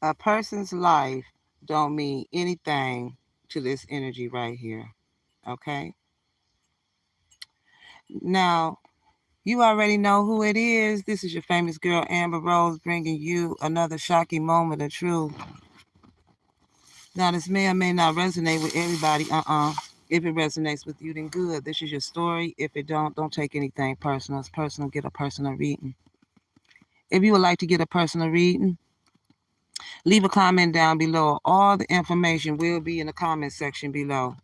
A person's life don't mean anything to this energy right here. Okay? Now, you already know who it is. This is your famous girl, Amber Rose, bringing you another shocking moment of truth. Now, this may or may not resonate with everybody. If it resonates with you, then good. This is your story. If it don't take anything personal. It's personal. Get a personal reading. If you would like to get a personal reading, leave a comment down below. All the information will be in the comment section below.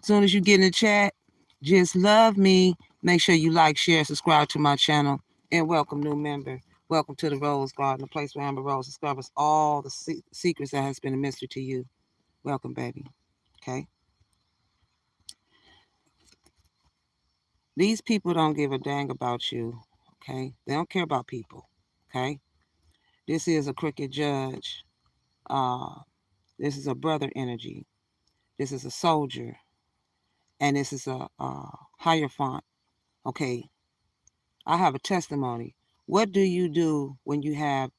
As soon as you get in the chat, just love me. Make sure you like, share, subscribe to my channel, and welcome new member. Welcome to the Rose Garden, the place where Amber Rose discovers all the secrets that has been a mystery to you. Welcome, baby. Okay? These people don't give a dang about you. Okay? They don't care about people. Okay? This is a crooked judge. Uh, this is a brother energy. This is a soldier. And this is a hierophant. Okay? I have a testimony. What do you do when you have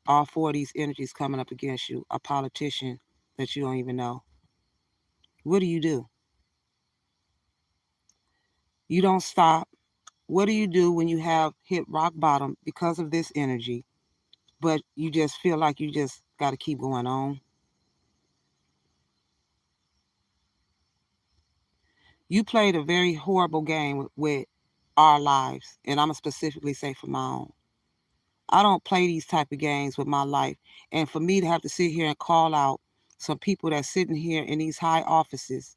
all four of these energies coming up against you? A politician that you don't even know. What do you do? You don't stop. What do you do when you have hit rock bottom because of this energy, but you just feel like you just got to keep going on? You played a very horrible game with our lives, and I'm going to specifically say for my own. I don't play these type of games with my life. And for me to have to sit here and call out some people that's sitting here in these high offices,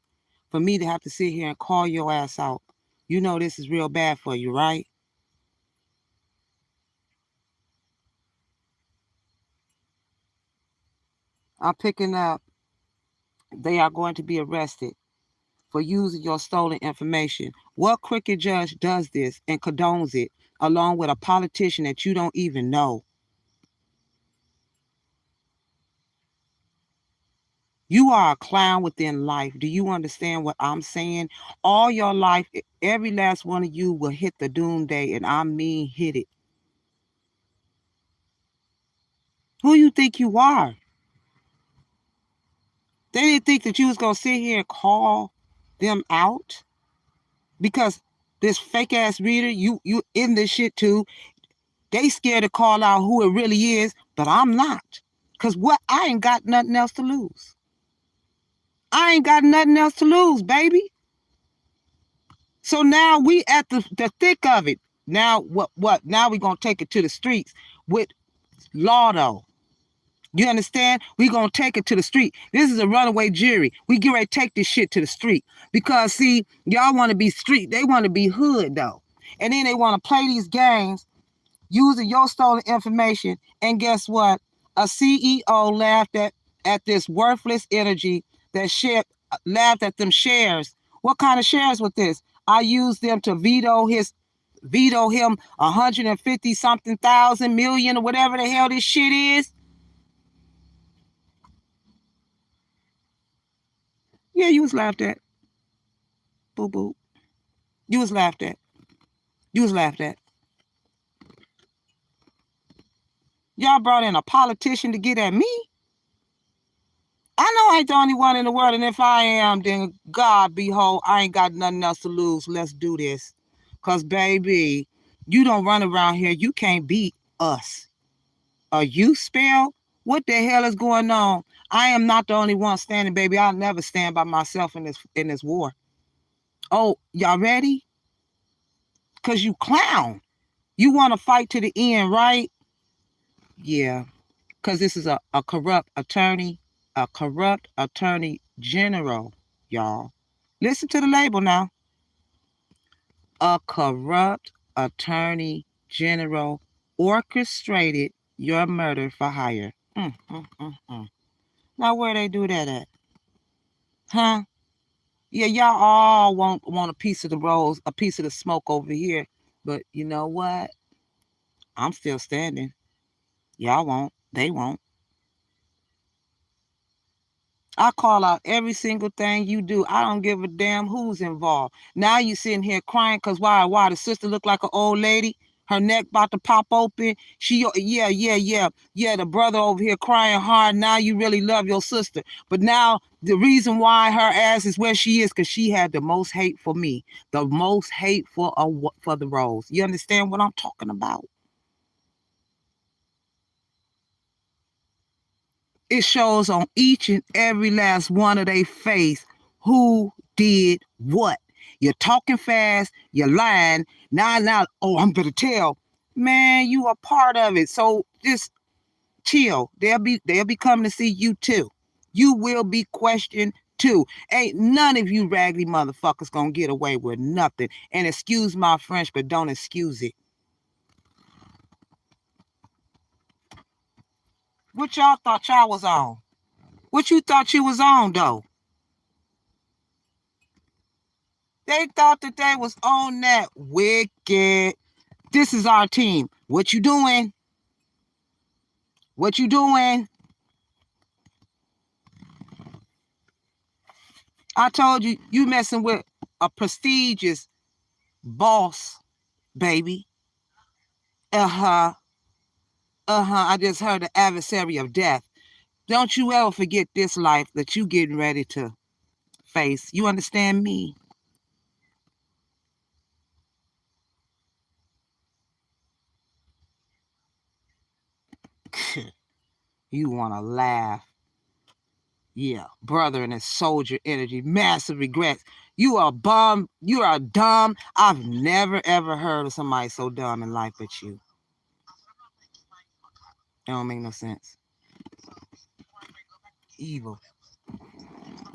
for me to have to sit here and call your ass out, you know this is real bad for you, right? I'm picking up, they are going to be arrested for using your stolen information. What crooked judge does this and condones it along with a politician that you don't even know? You are a clown within life. Do you understand what I'm saying? All your life, every last one of you will hit the doomsday, and I mean hit it. Who you think you are? They didn't think that you was gonna sit here and call them out because this fake ass reader, you in this shit too. They scared to call out who it really is, but I'm not. Cause what? I ain't got nothing else to lose. I ain't got nothing else to lose, baby. So now we at the thick of it. Now what? Now we gonna take it to the streets with Lotto. You understand? We gonna take it to the street. This is a runaway jury. We get ready to take this shit to the street. Because see, y'all wanna be street, they wanna be hood though. And then they wanna play these games using your stolen information. And guess what? A CEO laughed at this worthless energy that shared laughed at them shares. What kind of shares was this? I used them to veto him 150 something thousand million or whatever the hell this shit is. Yeah, you was laughed at. Boo boo. You was laughed at. You was laughed at. Y'all brought in a politician to get at me. I know I ain't the only one in the world, and if I am, then God behold, I ain't got nothing else to lose. Let's do this. Cause baby, you don't run around here. You can't beat us. A you spell? What the hell is going on? I am not the only one standing, baby. I'll never stand by myself in this war. Oh, y'all ready? Cause you clown. You want to fight to the end, right? Yeah. Cause this is a corrupt attorney general, y'all. Listen to the label now. A corrupt attorney general orchestrated your murder for hire. Now where they do that at? Huh? Yeah, y'all all want a piece of the rose, a piece of the smoke over here. But you know what? I'm still standing. Y'all won't. They won't. I call out every single thing you do. I don't give a damn who's involved. Now you sitting here crying because why? Why the sister look like an old lady? Her neck about to pop open. Yeah. The brother over here crying hard. Now you really love your sister. But now the reason why her ass is where she is because she had the most hate for me. The most hate for the Rose. You understand what I'm talking about? It shows on each and every last one of their face who did what. You're talking fast, you're lying. Now, oh, I'm gonna tell. Man, you are part of it. So just chill. They'll be coming to see you too. You will be questioned too. Ain't none of you raggedy motherfuckers gonna get away with nothing. And excuse my French, but don't excuse it. What y'all thought y'all was on? What you thought you was on though? They thought that they was on that wicked. This is our team. What you doing? What you doing? I told you, you messing with a prestigious boss, baby. Uh-huh. I just heard the adversary of death. Don't you ever forget this life that you getting ready to face. You understand me? You want to laugh. Yeah, brother and his soldier energy, massive regrets. You are bum. You are dumb. I've never ever heard of somebody so dumb in life but you. It don't make no sense. Evil.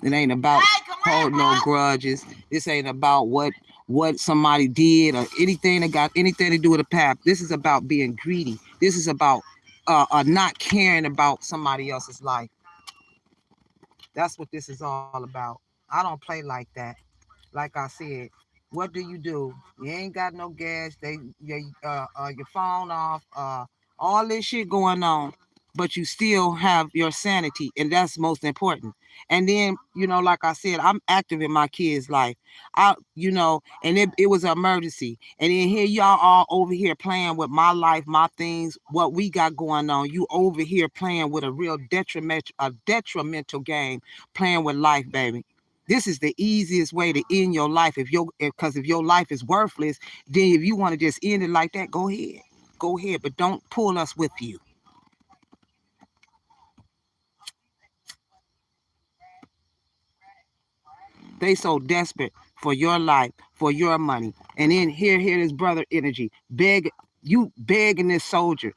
It ain't about holding no grudges. This ain't about what somebody did or anything that got anything to do with the past. This is about being greedy. This is about not caring about somebody else's life. That's what this is all about. I don't play like that. Like I said, what do? You ain't got no gas. Your phone off. All this shit going on, but you still have your sanity, and that's most important. And then, like I said, I'm active in my kids' life. And it was an emergency. And then here y'all all over here playing with my life, my things, what we got going on. You over here playing with a real detrimental game, playing with life, baby. This is the easiest way to end your life. Because if your life is worthless, then if you want to just end it like that, go ahead, but don't pull us with you. They so desperate for your life, for your money, and then here this brother energy begging this soldier.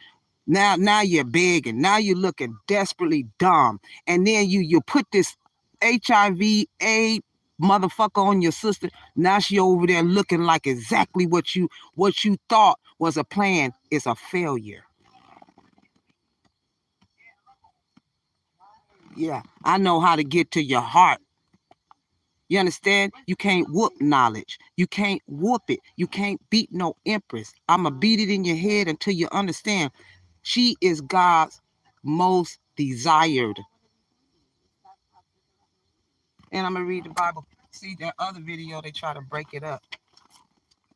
Now you're begging. Now you're looking desperately dumb, and then you put this HIV/AIDS motherfucker on your sister. Now she over there looking like exactly what you thought was a plan is a failure. Yeah, I know how to get to your heart. You understand? You can't whoop knowledge. You can't whoop it. You can't beat no empress. I'ma beat it in your head until you understand. She is God's most desired. And I'm gonna read the Bible. See that other video, they try to break it up.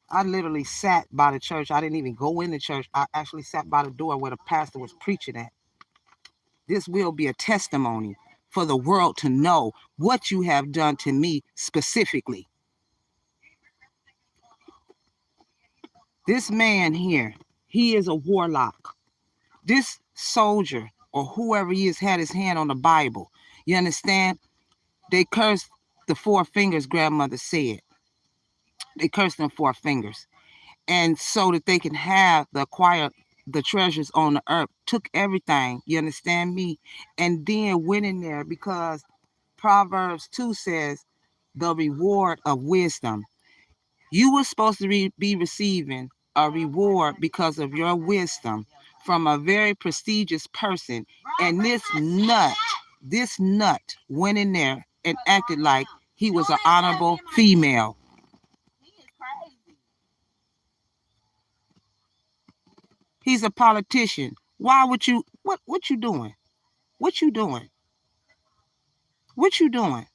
I literally sat by the church. I didn't even go in the church. I actually sat by the door where the pastor was preaching at. This will be a testimony for the world to know what you have done to me specifically. This man here, he is a warlock. This soldier or whoever he is had his hand on the Bible. You understand? They cursed the four fingers, grandmother said. They cursed them four fingers. And so that they can acquire the treasures on the earth. Took everything, you understand me? And then went in there because Proverbs 2 says the reward of wisdom. You were supposed to be receiving a reward because of your wisdom from a very prestigious person. And this nut went in there and acted like he was an honorable female. He's a politician. Why would you, what you doing? What you doing? What you doing?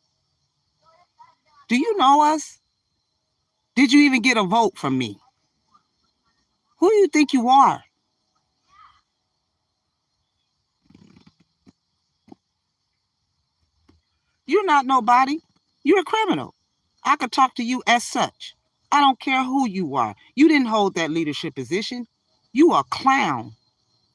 Do you know us? Did you even get a vote from me? Who do you think you are? You're not nobody. You're a criminal. I could talk to you as such. I don't care who you are. You didn't hold that leadership position. You are a clown.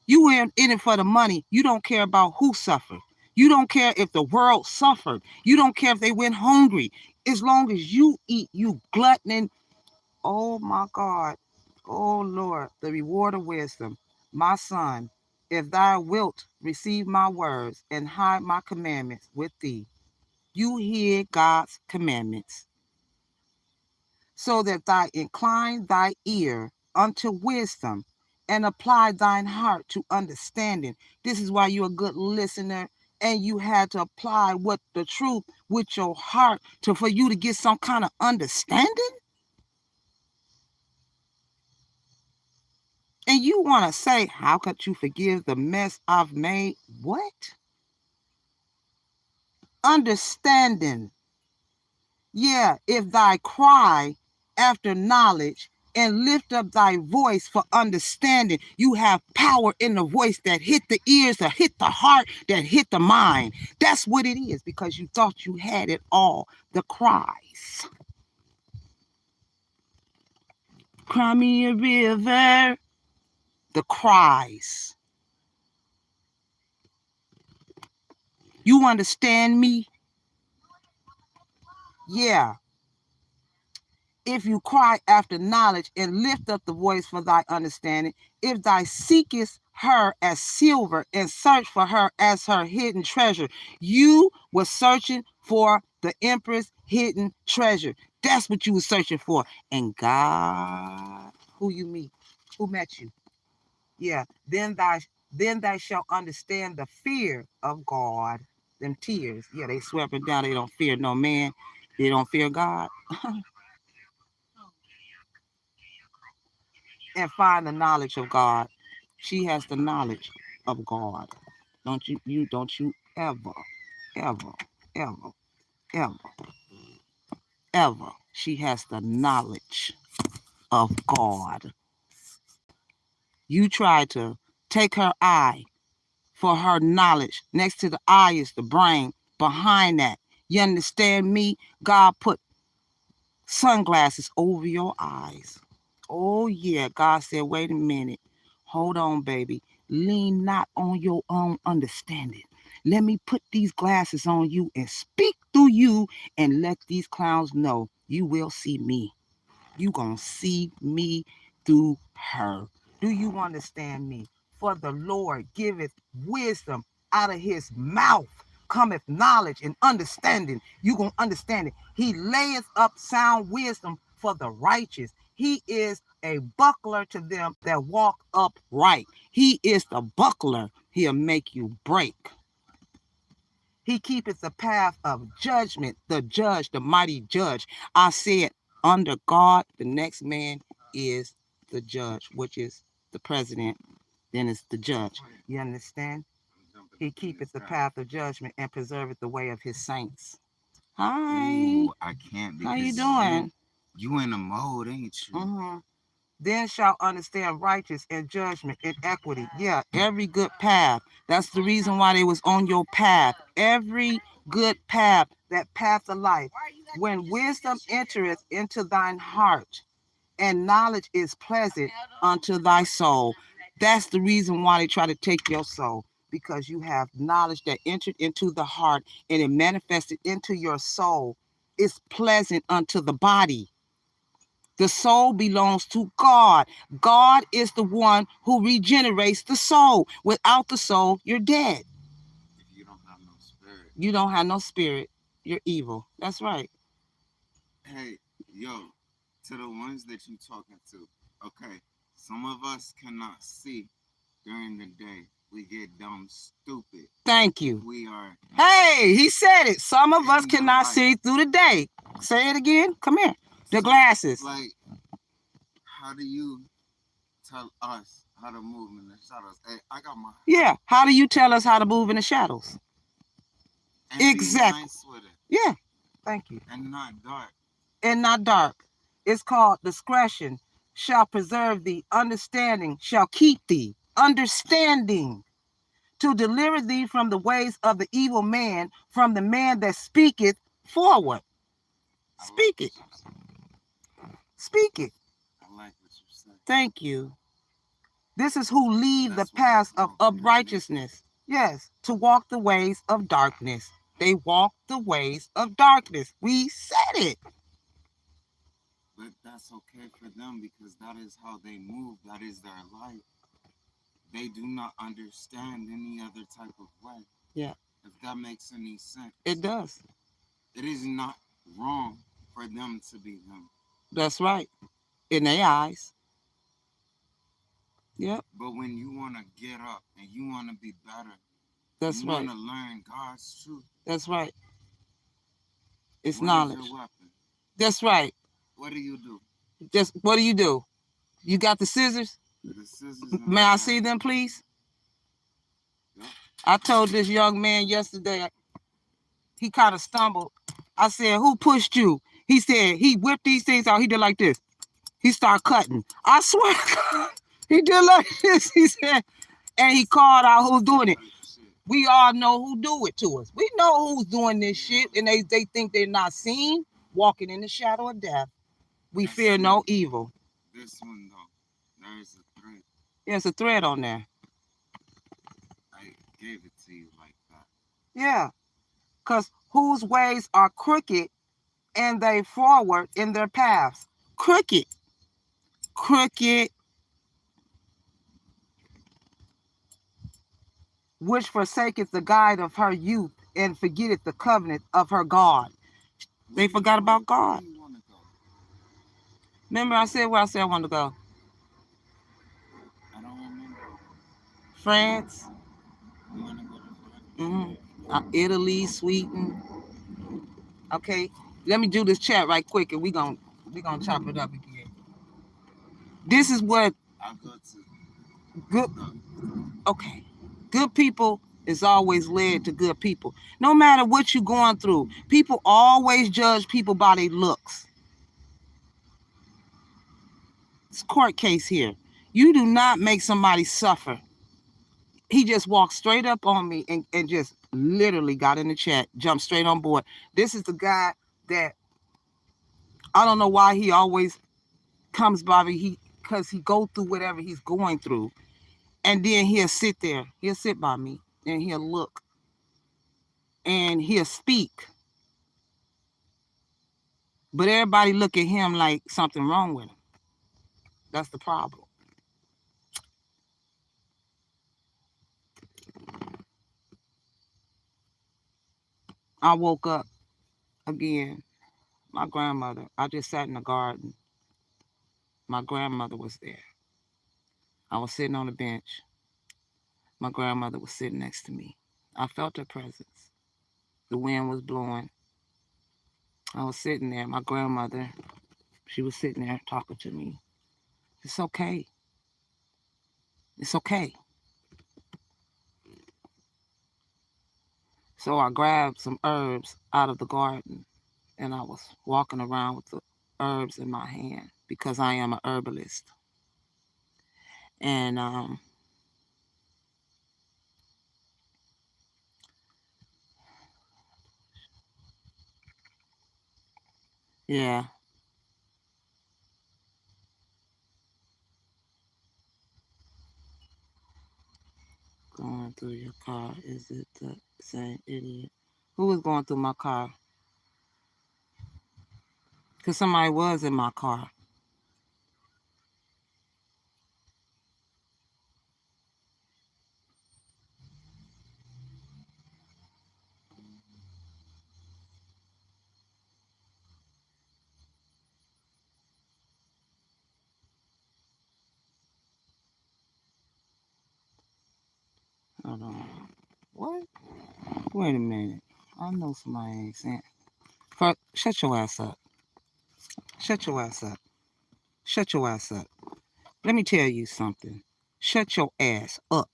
You were in it for the money. You don't care about who suffered. You don't care if the world suffered. You don't care if they went hungry. As long as you eat, you gluttoning. Oh my God. Oh Lord, the reward of wisdom. My son, if thou wilt receive my words and hide my commandments with thee, you hear God's commandments, so that thou incline thy ear unto wisdom and apply thine heart to understanding. This is why you're a good listener, and you had to apply what the truth with your heart to for you to get some kind of understanding. And you want to say, how could you forgive the mess I've made? What? Understanding. Yeah, if thy cry after knowledge and lift up thy voice for understanding, you have power in the voice that hit the ears, that hit the heart, that hit the mind. That's what it is, because you thought you had it all. The cries. Cry me a river. The cries. You understand me? Yeah. If you cry after knowledge and lift up the voice for thy understanding, if thou seekest her as silver and search for her as her hidden treasure, you were searching for the empress' hidden treasure. That's what you were searching for. And God, who you meet, who met you? Yeah, then thou shalt understand the fear of God. Them tears, yeah, they swept it down. They don't fear no man. They don't fear God. And find the knowledge of God. She has the knowledge of God. Don't you ever, ever, ever, ever, ever. She has the knowledge of God. You try to take her eye for her knowledge. Next to the eye is the brain. Behind that, you understand me? God put sunglasses over your eyes. Oh, yeah. God said, wait a minute. Hold on, baby. Lean not on your own understanding. Let me put these glasses on you and speak through you and let these clowns know you will see me. You gonna see me through her. Do you understand me? For the Lord giveth wisdom, out of his mouth cometh knowledge and understanding. You gonna understand it. He layeth up sound wisdom for the righteous. He is a buckler to them that walk upright. He is the buckler. He'll make you break. He keepeth the path of judgment, the judge, the mighty judge. I said, under God, the next man is the judge, which is the president, then it's the judge. You understand? He keepeth the path of judgment and preserveth the way of his saints. Hi. Ooh, I can't because how you doing? You in a mode, ain't you? Mm-hmm. Then shall understand righteous and judgment and equity. Yeah, every good path. That's the reason why they was on your path. Every good path, that path of life. When wisdom entereth into thine heart, and knowledge is pleasant unto thy soul. That's the reason why they try to take your soul, because you have knowledge that entered into the heart and it manifested into your soul. It's pleasant unto the body. The soul belongs to God. God is the one who regenerates the soul. Without the soul, you're dead. If you don't have no spirit. You don't have no spirit. You're evil. That's right. Hey, yo, to the ones that you talking to, okay, some of us cannot see during the day. We get dumb stupid. Thank you. We are. Hey, he said it. Some of us cannot see through the day. Say it again. Come here. The glasses. Like, how do you tell us how to move in the shadows? Hey, I got my. Yeah. How do you tell us how to move in the shadows? And exactly. Nice with it. Yeah. Thank you. And not dark. And not dark. It's called discretion. shall preserve thee. Understanding shall keep thee. Understanding to deliver thee from the ways of the evil man, from the man that speaketh forward. Speak it. Speak it. I like what you said. Thank you. This is who leave the paths of uprightness. Yes, to walk the ways of darkness. They walk the ways of darkness. We said it. But that's okay for them because that is how they move. That is their life. They do not understand any other type of way. Yeah. If that makes any sense. It does. It is not wrong for them to be them. That's right. In their eyes. Yep. But when you want to get up and you want to be better, that's you right. want to learn God's truth. That's right. It's what knowledge. Is your weapon? That's right. What do you do? Just what do you do? You got the scissors? The scissors. May I see them, please? Yep. I told this young man yesterday, he kind of stumbled. I said, who pushed you? He said, he whipped these things out. He did like this. He started cutting. I swear to God, he did like this. He said, and he called out who's doing it. We all know who do it to us. We know who's doing this shit, and they think they're not seen, walking in the shadow of death. We fear no evil. This one, though, there is a thread. There's a thread on there. I gave it to you like that. Yeah, because whose ways are crooked, and they forward in their paths. Crooked. Which forsaketh the guide of her youth, and forgetteth the covenant of her God. They forgot about God. Remember I said where I said I wanted to go? I don't remember. France. You want to go to France? Italy, Sweden. Okay, let me do this chat right quick, and we gonna chop it up again. This is what I'll go to good. Okay, good people is always led to good people. No matter what you're going through, people always judge people by their looks. It's a court case here. You do not make somebody suffer. He just walked straight up on me and just literally got in the chat, jumped straight on board. This is the guy that I don't know why he always comes by me. Because he go through whatever he's going through, and then he'll sit there. He'll sit by me, and he'll look, and he'll speak. But everybody look at him like something wrong with him. That's the problem. I woke up again. My grandmother, I just sat in the garden. My grandmother was there. I was sitting on the bench. My grandmother was sitting next to me. I felt her presence. The wind was blowing. I was sitting there. My grandmother, she was sitting there talking to me. It's okay. It's okay. So I grabbed some herbs out of the garden, and I was walking around with the herbs in my hand because I am a herbalist. And yeah. Going through your car, is it the same idiot? Who was going through my car? Because somebody was in my car. Hold on. What? Wait a minute. I know somebody ain't saying. Fuck, shut your ass up. Shut your ass up. Shut your ass up. Let me tell you something. Shut your ass up.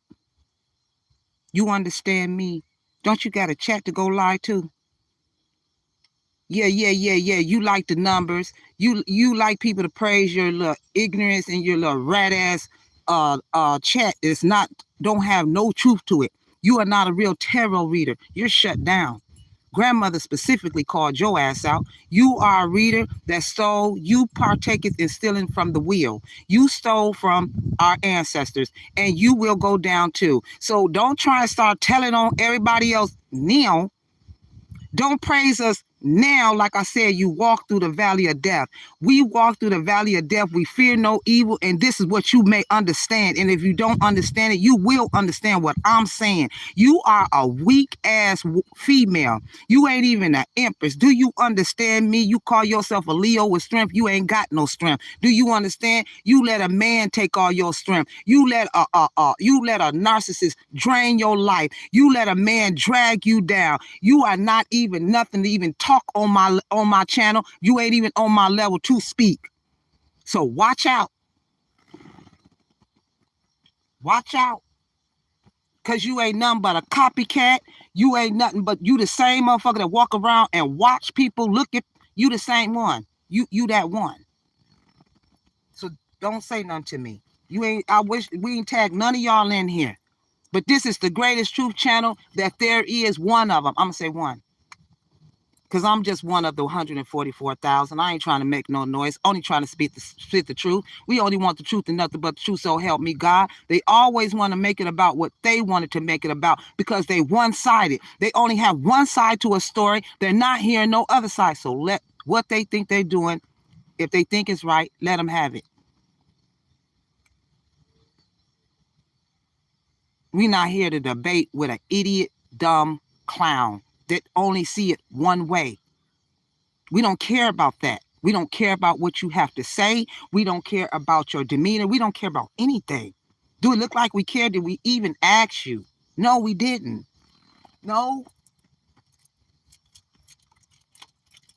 You understand me? Don't you got a chat to go lie to? Yeah, yeah, yeah, yeah. You like the numbers. You like people to praise your little ignorance and your little rat ass chat. It's not don't have no truth to it. You are not a real tarot reader. You're shut down. Grandmother specifically called your ass out. You are a reader that stole. You partaketh in stealing from the wheel. You stole from our ancestors, and you will go down too. So don't try and start telling on everybody else now. Don't praise us now. Like I said, you walk through the valley of death. We walk through the valley of death. We fear no evil. And this is what you may understand. And if you don't understand it, you will understand what I'm saying. You are a weak ass female. You ain't even an empress. Do you understand me? You call yourself a Leo with strength. You ain't got no strength. Do you understand? You let a man take all your strength. You let a narcissist drain your life. You let a man drag you down. You are not even nothing to even talk on my channel. You ain't even on my level to speak. So watch out. Watch out. Cause you ain't nothing but a copycat. You ain't nothing but you the same motherfucker that walk around and watch people look at you the same one. You that one. So don't say nothing to me. You ain't I wish we ain't tagged none of y'all in here. But this is the greatest truth channel that there is, one of them. I'm gonna say one. Because I'm just one of the 144,000. I ain't trying to make no noise. Only trying to speak the truth. We only want the truth and nothing but the truth, so help me God. They always want to make it about what they wanted to make it about because they one-sided. They only have one side to a story. They're not hearing no other side. So let what they think they're doing, if they think it's right, let them have it. We're not here to debate with an idiot, dumb clown that only see it one way. We don't care about that. We don't care about what you have to say. We don't care about your demeanor. We don't care about anything. Do it look like we care? Did we even ask you? No, we didn't. No.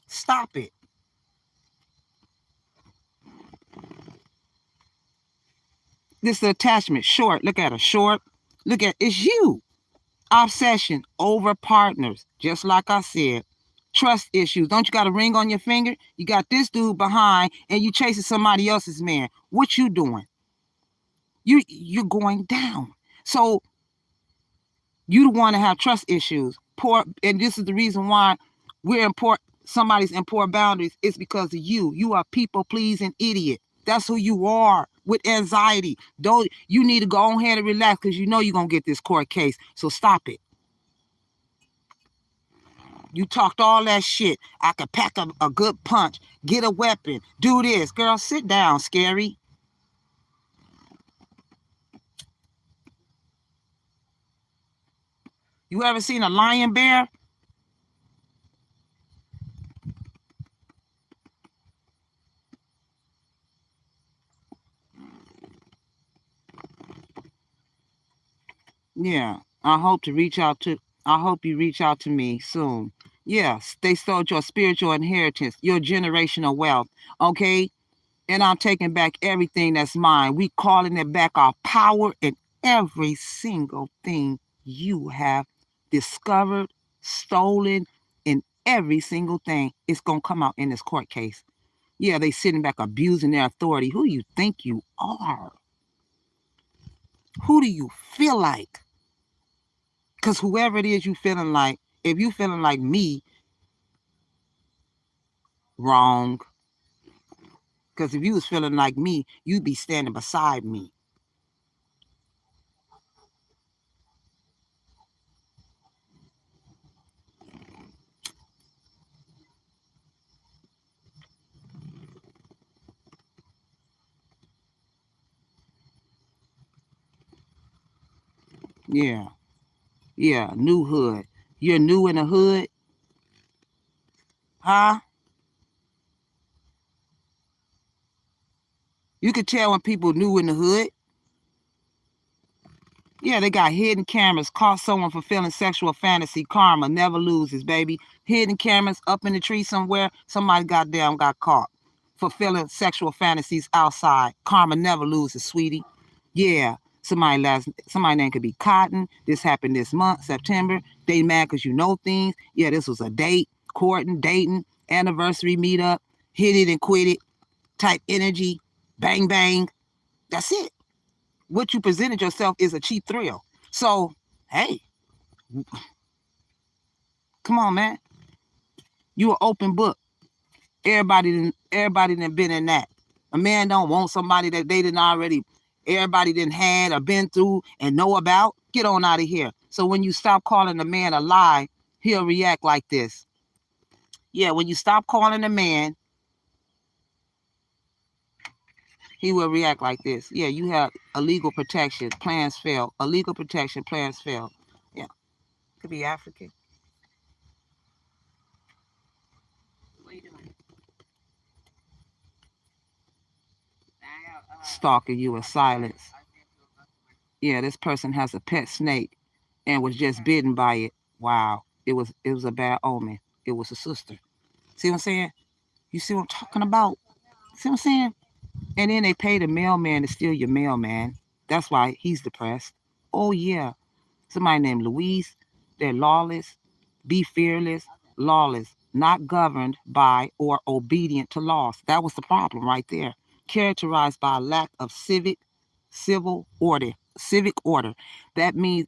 Stop it. This is the attachment. Short. Look at her. Short. Look at it's you. Obsession over partners. Just like I said. Trust issues. Don't you got a ring on your finger? You got this dude behind and you chasing somebody else's man. What you doing? You're going down. So you the one to have trust issues. Poor, and this is the reason why we're in poor. Somebody's in poor boundaries. It's because of you. You are people pleasing idiot. That's who you are with anxiety. Don't you need to go on ahead and relax because you know you're gonna get this court case. So stop it. You talked all that shit. I could pack a good punch, get a weapon, do this. Girl, sit down, scary. You ever seen a lion bear? Yeah. I hope you reach out to me soon. Yes, they stole your spiritual inheritance, your generational wealth. Okay? And I'm taking back everything that's mine. We calling it back our power and every single thing you have discovered, stolen, and every single thing is gonna come out in this court case. Yeah, they sitting back abusing their authority. Who do you think you are? Who do you feel like? Because whoever it is you feeling like, if you feeling like me, wrong. Because if you was feeling like me, you'd be standing beside me. Yeah. Yeah. New hood. You're new in the hood? Huh? You could tell when people new in the hood. Yeah, they got hidden cameras. Caught someone fulfilling sexual fantasy. Karma never loses, baby. Hidden cameras up in the tree somewhere. Somebody goddamn got caught. Fulfilling sexual fantasies outside. Karma never loses, sweetie. Yeah. Somebody name could be Cotton. This happened this month, September. They mad because you know things. Yeah, this was a date, courting, dating. anniversary meetup, hit it and quit it type energy, bang, bang. That's it. What you presented yourself is a cheap thrill. So, hey, come on, man. You an open book. Everybody done been in that. A man don't want somebody that they didn't already, everybody didn't had or been through and know about. Get on out of here. So when you stop calling a man a lie, he'll react like this. Yeah, when you stop calling a man, he will react like this. Yeah, you have illegal protection, plans fail. Illegal protection, plans fail. Yeah, could be African. What are you doing? Stalking you in silence. Yeah, this person has a pet snake and was just bitten by it. Wow, it was a bad omen. It was a sister. See what I'm saying? You see what I'm talking about? See what I'm saying? And then they pay the mailman to steal your mail, man. That's why he's depressed. Oh yeah, somebody named Louise. They're lawless. Be fearless, lawless, not governed by or obedient to laws. That was the problem right there. Characterized by a lack of civil order. Civic order. That means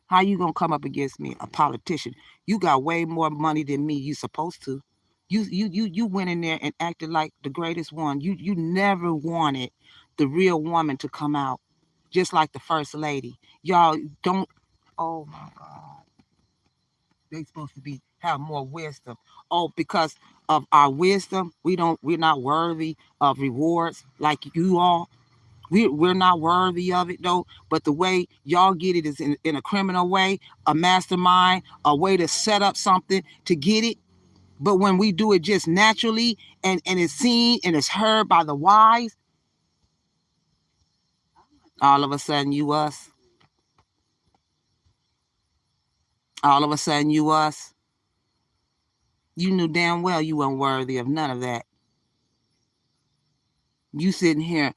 how you gonna come up against me, a politician? You got way more money than me. You supposed to. You went in there and acted like the greatest one. You never wanted the real woman to come out, just like the first lady. Y'all don't. Oh my God. They supposed to be have more wisdom. Oh, because of our wisdom, we're not worthy of rewards like you all. We're not worthy of it though. But the way y'all get it is in a criminal way, a mastermind, a way to set up something to get it. But when we do it just naturally and it's seen and it's heard by the wise, all of a sudden you us. All of a sudden you us. You knew damn well you weren't worthy of none of that. You sitting here,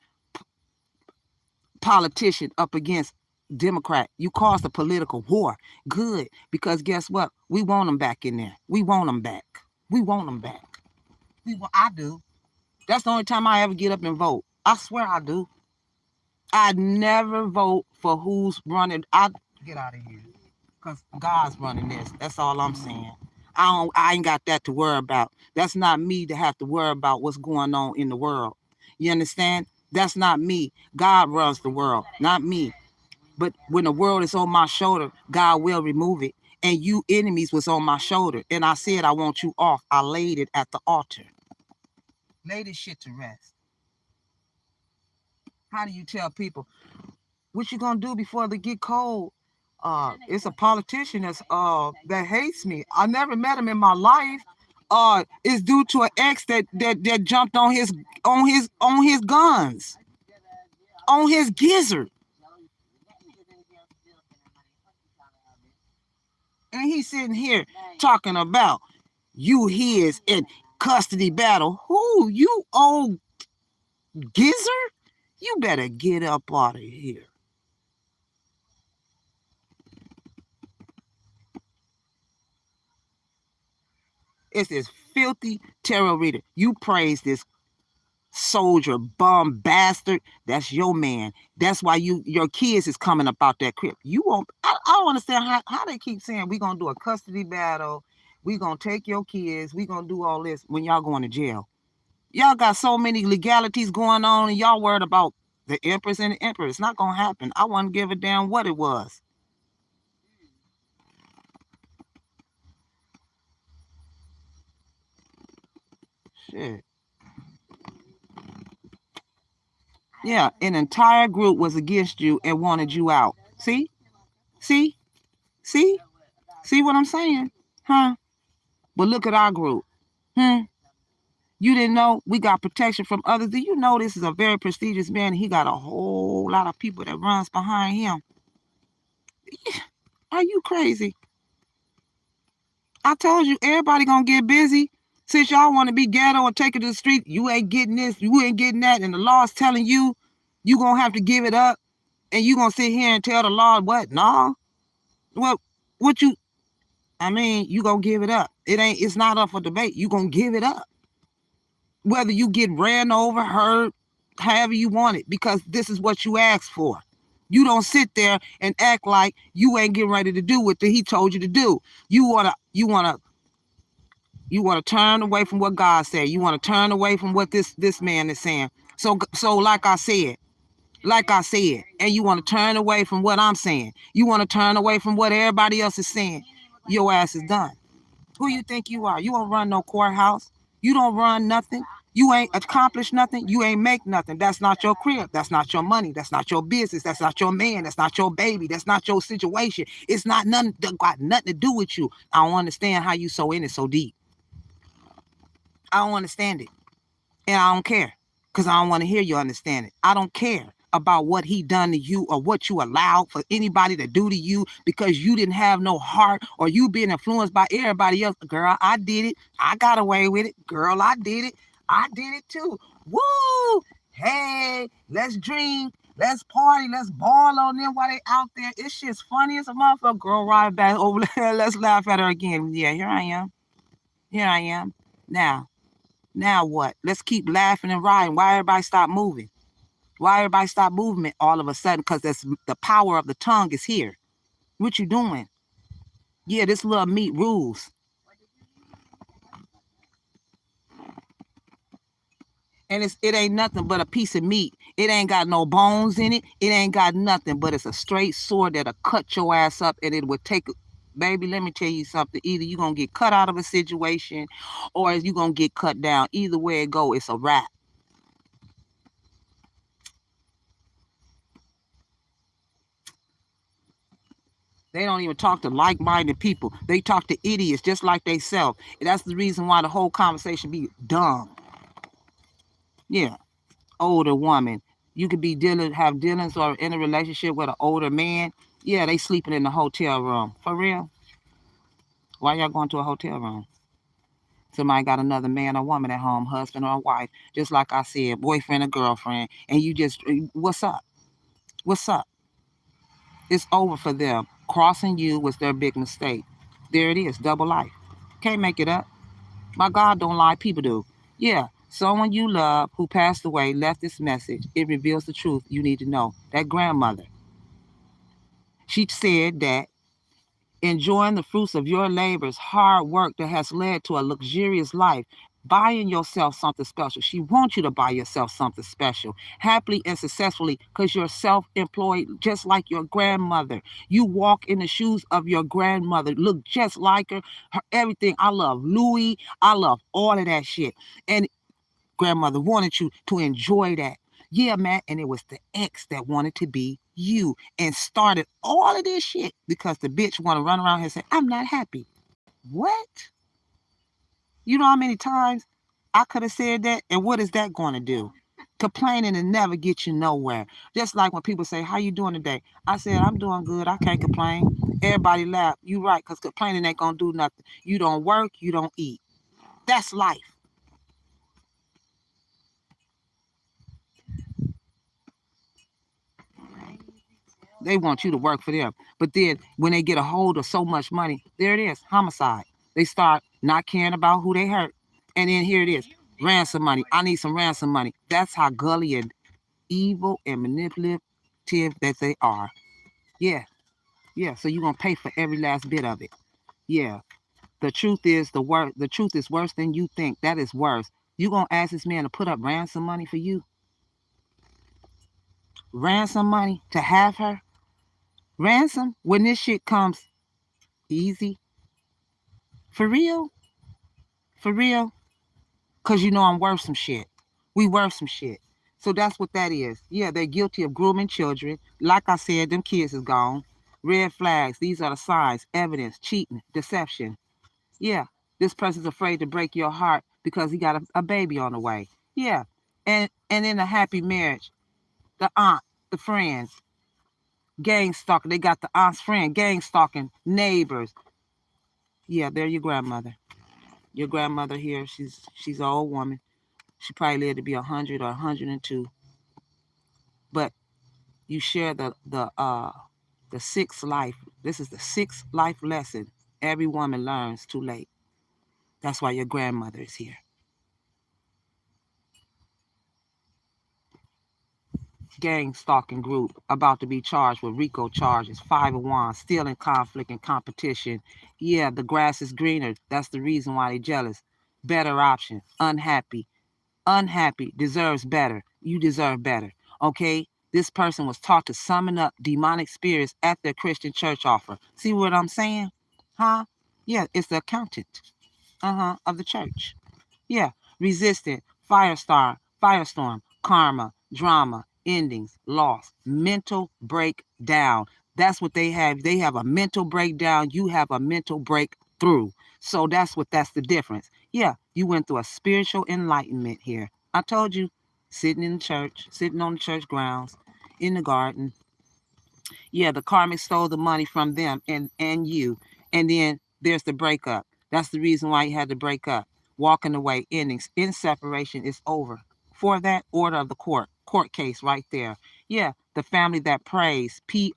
politician up against Democrat. You caused a political war. Good, because guess what? We want them back in there. We want them back. We want them back. I do. That's the only time I ever get up and vote. I swear I do. I never vote for who's running. I get out of here, because God's running this. That's all I'm saying. I ain't got that to worry about. That's not me to have to worry about what's going on in the world. You understand? That's not me. God runs the world, not me. But when the world is on my shoulder, God will remove it. And you enemies was on my shoulder. And I said, I want you off. I laid it at the altar. Lay this shit to rest. How do you tell people what you gonna do before they get cold? It's a politician that hates me. I never met him in my life. It's due to an ex that jumped on his guns, on his gizzard. And he's sitting here talking about you his in custody battle. Who, you old gizzard? You better get up out of here. It's this filthy tarot reader. You praise this soldier, bum bastard. That's your man. That's why your kids is coming up out that crib. You won't. I don't understand how they keep saying we gonna do a custody battle. We gonna take your kids. We gonna do all this when y'all going to jail. Y'all got so many legalities going on, and y'all worried about the empress and the emperor. It's not gonna happen. I wouldn't give a damn what it was. Shit. Yeah, an entire group was against you and wanted you out. See? See? See? See what I'm saying? Huh? But look at our group. You didn't know we got protection from others. Do you know this is a very prestigious man? He got a whole lot of people that runs behind him. Are you crazy? I told you, everybody gonna get busy. Since y'all want to be ghetto and take it to the street, you ain't getting this, you ain't getting that, and the law's telling you you gonna have to give it up, and you gonna sit here and tell the law what? No. Well, what you? I mean, you gonna give it up. It's not up for debate. You gonna give it up. Whether you get ran over, hurt, however you want it, because this is what you asked for. You don't sit there and act like you ain't getting ready to do what he told you to do. You wanna turn away from what God said. You wanna turn away from what this man is saying. So like I said, and you want to turn away from what I'm saying. You want to turn away from what everybody else is saying. Your ass is done. Who you think you are? You don't run no courthouse. You don't run nothing. You ain't accomplished nothing. You ain't make nothing. That's not your crib. That's not your money. That's not your business. That's not your man. That's not your baby. That's not your situation. It's not nothing that got nothing to do with you. I don't understand how you so in it so deep. I don't understand it. And I don't care, because I don't want to hear you understand it. I don't care about what he done to you or what you allowed for anybody to do to you because you didn't have no heart or you being influenced by everybody else. Girl, I did it. I got away with it. Girl, I did it. I did it too. Woo! Hey, let's drink. Let's party. Let's ball on them while they out there. It's just funny as a motherfucker. Girl, ride back over there. Let's laugh at her again. Yeah, here I am. Here I am. Now what? Let's keep laughing and riding. Why everybody stop moving? Why everybody stop movement all of a sudden? Because that's the power of the tongue is here. What you doing? Yeah, this little meat rules. And it ain't nothing but a piece of meat. It ain't got no bones in it. It ain't got nothing, but it's a straight sword that'll cut your ass up, and it would take. Baby, let me tell you something. Either you're going to get cut out of a situation or you're going to get cut down. Either way it go, it's a wrap. They don't even talk to like-minded people. They talk to idiots just like they self. And that's the reason why the whole conversation be dumb. Yeah, older woman. You could be have dealings or in a relationship with an older man. Yeah, they sleeping in the hotel room. For real? Why y'all going to a hotel room? Somebody got another man or woman at home, husband or wife, just like I said, boyfriend or girlfriend, and you just, what's up? What's up? It's over for them. Crossing you was their big mistake. There it is, double life. Can't make it up. My God don't lie, people do. Yeah, someone you love who passed away left this message. It reveals the truth you need to know. That grandmother, she said that enjoying the fruits of your labors, hard work that has led to a luxurious life, buying yourself something special. She wants you to buy yourself something special, happily and successfully, because you're self-employed, just like your grandmother. You walk in the shoes of your grandmother, look just like her everything. I love Louis. I love all of that shit. And grandmother wanted you to enjoy that. Yeah, man. And it was the ex that wanted to be you and started all of this shit because the bitch want to run around here and say, I'm not happy. What? You know how many times I could have said that? And what is that going to do? Complaining and never get you nowhere. Just like when people say, how you doing today? I said, I'm doing good. I can't complain. Everybody laugh. You right, because complaining ain't going to do nothing. You don't work. You don't eat. That's life. They want you to work for them. But then when they get a hold of so much money, there it is, homicide. They start not caring about who they hurt. And then here it is, ransom money. I need some ransom money. That's how gully and evil and manipulative that they are. Yeah, yeah. So you're gonna pay for every last bit of it. Yeah. The truth is the truth is worse than you think. That is worse. You gonna ask this man to put up ransom money for you? Ransom money to have her? Ransom when this shit comes easy? For real? For real? Because you know I'm worth some shit. We worth some shit. So that's what that is. Yeah, they're guilty of grooming children. Like I said, them kids is gone. Red flags. These are the signs, evidence, cheating, deception. Yeah, this person's afraid to break your heart because he got a baby on the way. Yeah, and in a happy marriage, the aunt, the friends, gang stalking. They got the aunt's friend, gang stalking, neighbors. Yeah, they're your grandmother. Your grandmother here, she's an old woman. She probably lived to be 100 or 102. But you share the sixth life. This is the sixth life lesson every woman learns too late. That's why your grandmother is here. Gang stalking group about to be charged with RICO charges, 5 of wands, still in conflict and competition. Yeah, the grass is greener. That's the reason why they jealous. Better option. Unhappy. Unhappy. Deserves better. You deserve better. Okay? This person was taught to summon up demonic spirits at their Christian church offer. See what I'm saying? Huh? Yeah, it's the accountant. Of the church. Yeah, resistant, firestorm, karma, drama, endings, loss, mental breakdown. That's what they have. They have a mental breakdown. You have a mental breakthrough. So that's the difference. Yeah, you went through a spiritual enlightenment here. I told you, sitting in church, sitting on the church grounds, in the garden. Yeah, the karmic stole the money from them and you. And then there's the breakup. That's the reason why you had to break up. Walking away, endings, in separation is over. For that, order of the court case right there. Yeah, the family that prays, Preys.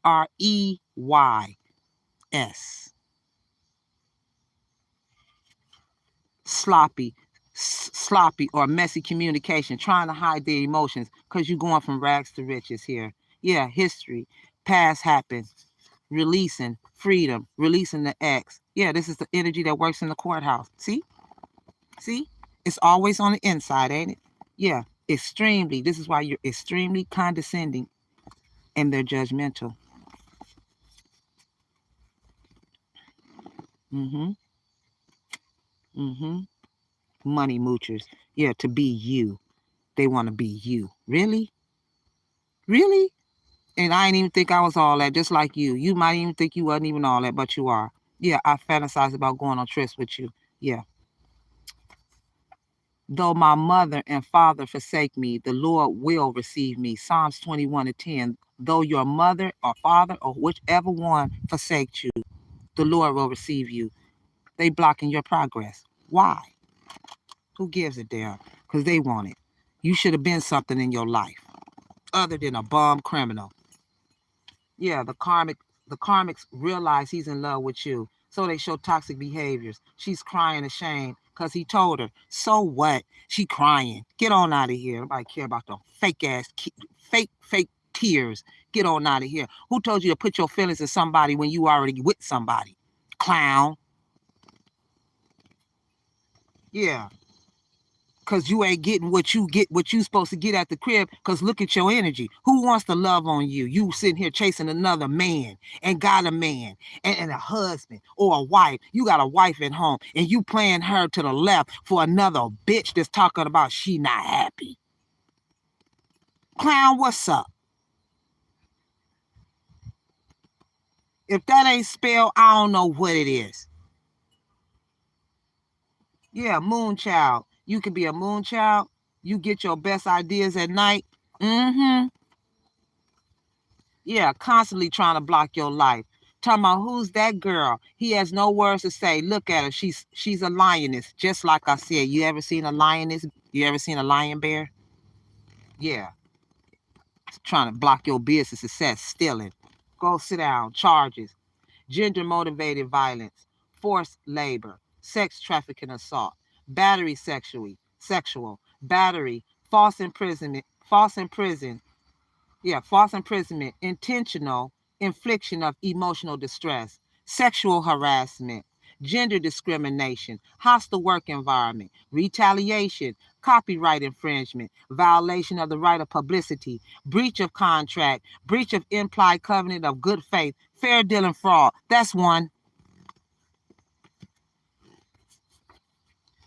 Sloppy or messy communication, trying to hide their emotions because you're going from rags to riches here. Yeah, history, past happened, releasing freedom, releasing the X. Yeah, this is the energy that works in the courthouse. See? See? It's always on the inside, ain't it? Yeah, extremely. This is why you're extremely condescending and they're judgmental. Mm-hmm. Mm-hmm. Money moochers. Yeah, to be you. They want to be you. Really? Really? And I didn't even think I was all that, just like you. You might even think you wasn't even all that, but you are. Yeah, I fantasize about going on trips with you. Yeah. Though my mother and father forsake me, the Lord will receive me. Psalms 21:10. Though your mother or father or whichever one forsakes you, the Lord will receive you. They blocking your progress. Why? Who gives a damn? Because they want it. You should have been something in your life other than a bum criminal. Yeah, the karmics realize he's in love with you. So they show toxic behaviors. She's crying ashamed because he told her. So what? She crying. Get on out of here. Nobody care about the fake tears. Get on out of here. Who told you to put your feelings in somebody when you already with somebody? Clown. Yeah. Cause you ain't getting what you supposed to get at the crib. Cause look at your energy. Who wants to love on you? You sitting here chasing another man and got a man and a husband or a wife. You got a wife at home and you playing her to the left for another bitch that's talking about she not happy. Clown, what's up? If that ain't spelled, I don't know what it is. Yeah, moon child. You can be a moon child. You get your best ideas at night. Mm-hmm. Yeah, constantly trying to block your life. Talking about who's that girl? He has no words to say. Look at her. She's a lioness. Just like I said. You ever seen a lioness? You ever seen a lion bear? Yeah. Trying to block your business success, stealing. Go sit down. Charges. Gender motivated violence. Forced labor. Sex trafficking assault. Battery sexual. Battery. False imprisonment. False imprisonment, intentional infliction of emotional distress, sexual harassment, gender discrimination, hostile work environment, retaliation, copyright infringement, violation of the right of publicity, breach of contract, breach of implied covenant of good faith, fair deal and fraud. That's one.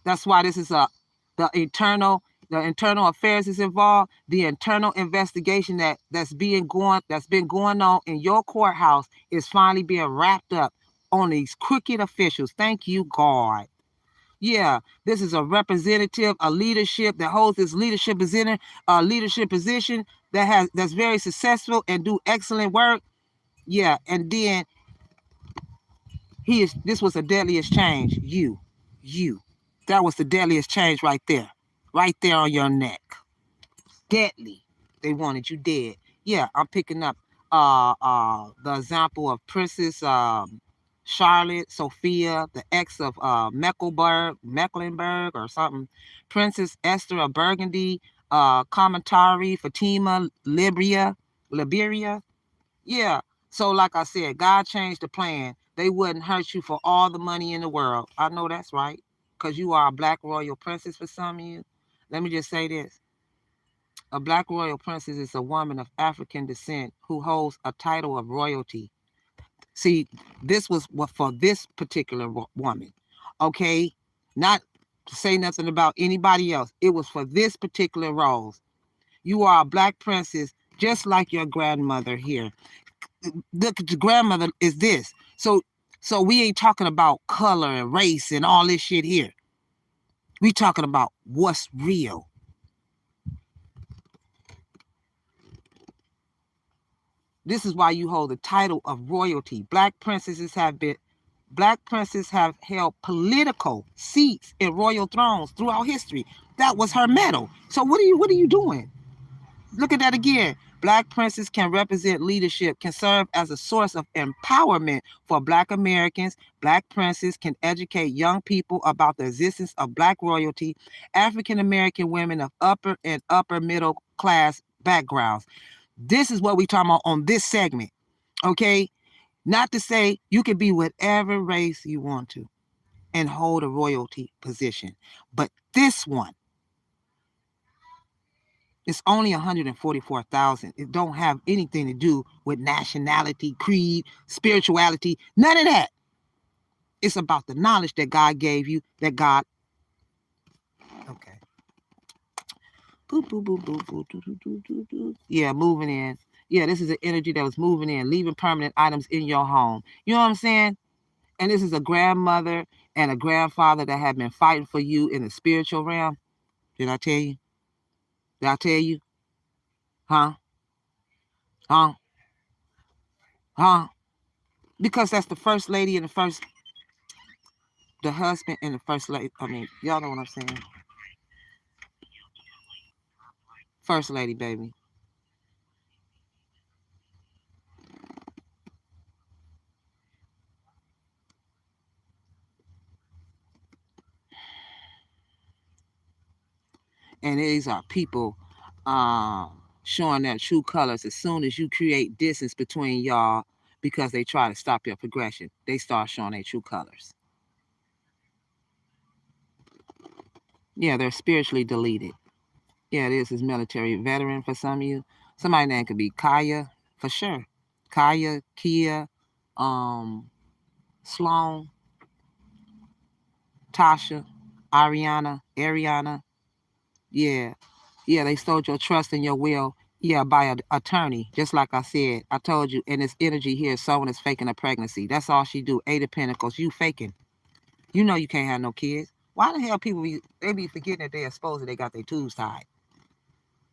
That's why this is the internal affairs is involved. The internal investigation that's been going on in your courthouse is finally being wrapped up on these crooked officials. Thank you, God. Yeah, this is a representative, a leadership that holds this leadership position that's very successful and do excellent work. Yeah, and then this was a deadliest change. You. That was the deadliest change right there. Right there on your neck. Deadly. They wanted you dead. Yeah, I'm picking up the example of Princess Charlotte, Sophia, the ex of Mecklenburg or something, Princess Esther of Burgundy, Commentary, Fatima, Liberia. Yeah. So like I said, God changed the plan. They wouldn't hurt you for all the money in the world. I know that's right. Because you are a black royal princess for some of you. Let me just say this. A black royal princess is a woman of African descent who holds a title of royalty. See, this was what for this particular woman. Okay? Not to say nothing about anybody else. It was for this particular rose. You are a black princess just like your grandmother here. The grandmother is this. So we ain't talking about color and race and all this shit here. We talking about what's real. This is why you hold the title of royalty. Black princes have held political seats in royal thrones throughout history. That was her medal. So what are you doing? Look at that again. Black princes can represent leadership, can serve as a source of empowerment for Black Americans. Black princes can educate young people about the existence of Black royalty. African American women of upper and upper middle class backgrounds. This is what we talking about on this segment. Okay? Not to say you can be whatever race you want to and hold a royalty position. But this one, it's only 144,000. It don't have anything to do with nationality, creed, spirituality, none of that. It's about the knowledge that God gave you, that God. Okay. Boop, boop, boop, boop, boop, doo, doo, doo, doo, doo. Yeah, moving in. Yeah, this is an energy that was moving in, leaving permanent items in your home. You know what I'm saying? And this is a grandmother and a grandfather that have been fighting for you in the spiritual realm. Did I tell you? Did I tell you? Huh? Huh? Huh? Because that's the first lady and the husband and the first lady. I mean, y'all know what I'm saying. First lady, baby. And these are people showing their true colors as soon as you create distance between y'all because they try to stop your progression. They start showing their true colors. Yeah, they're spiritually deleted. Yeah, it is military veteran for some of you. Somebody name could be Kaya, for sure. Kaya, Kia, Sloan, Tasha, Ariana. Yeah. Yeah, they stole your trust and your will. Yeah, by an attorney. Just like I said, I told you, and this energy here, someone is faking a pregnancy. That's all she do. 8 of Pentacles. You faking. You know you can't have no kids. Why the hell people be forgetting that they exposed that they got their tubes tied?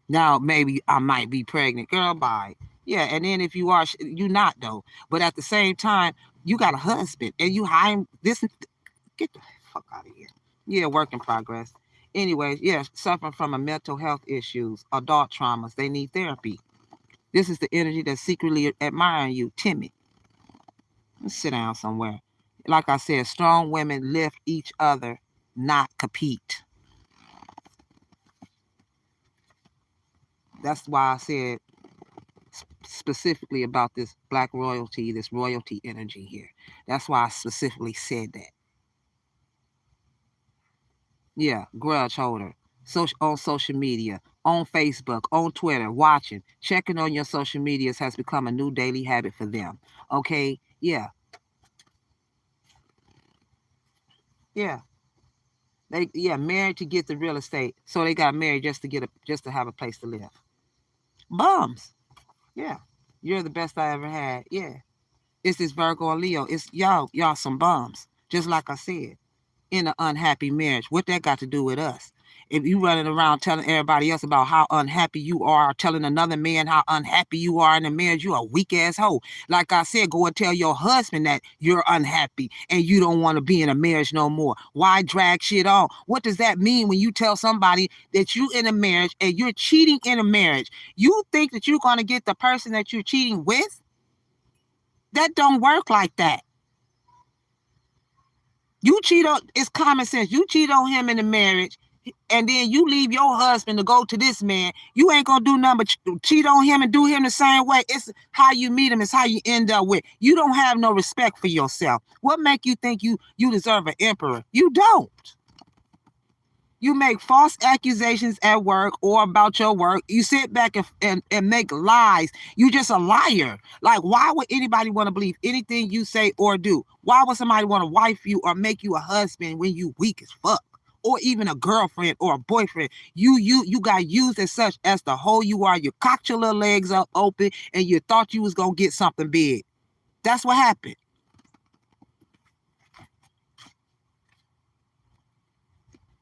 Now maybe I might be pregnant. Girl, bye. Yeah, and then if you are, you not though. But at the same time, you got a husband and you hire this. Get the fuck out of here. Yeah, work in progress. Anyways, yeah, suffering from a mental health issues, adult traumas. They need therapy. This is the energy that's secretly admiring you, timid. Let's sit down somewhere. Like I said, strong women lift each other, not compete. That's why I said specifically about this black royalty, this royalty energy here. That's why I specifically said that. Yeah, grudge holder. On social media, on Facebook, on Twitter, watching, checking on your social medias has become a new daily habit for them. Okay? Yeah. Yeah. Married to get the real estate. So they got married just to have a place to live. Bums. Yeah. You're the best I ever had. Yeah. It's this Virgo and Leo. It's y'all some bums. Just like I said. In an unhappy marriage. What that got to do with us? If you running around telling everybody else about how unhappy you are, telling another man how unhappy you are in a marriage, you a weak ass hoe. Like I said, go and tell your husband that you're unhappy and you don't want to be in a marriage no more. Why drag shit on? What does that mean when you tell somebody that you in a marriage and you're cheating in a marriage? You think that you're going to get the person that you're cheating with? That don't work like that. You cheat on, it's common sense. You cheat on him in the marriage, and then you leave your husband to go to this man. You ain't gonna do nothing but cheat on him and do him the same way. It's how you meet him, it's how you end up with. You don't have no respect for yourself. What make you think you deserve an emperor? You don't. You make false accusations at work or about your work. You sit back and make lies. You just a liar. Like, why would anybody want to believe anything you say or do? Why would somebody want to wife you or make you a husband when you weak as fuck? Or even a girlfriend or a boyfriend? You got used as such as the hoe you are. You cocked your little legs up open and you thought you was gonna get something big. That's what happened.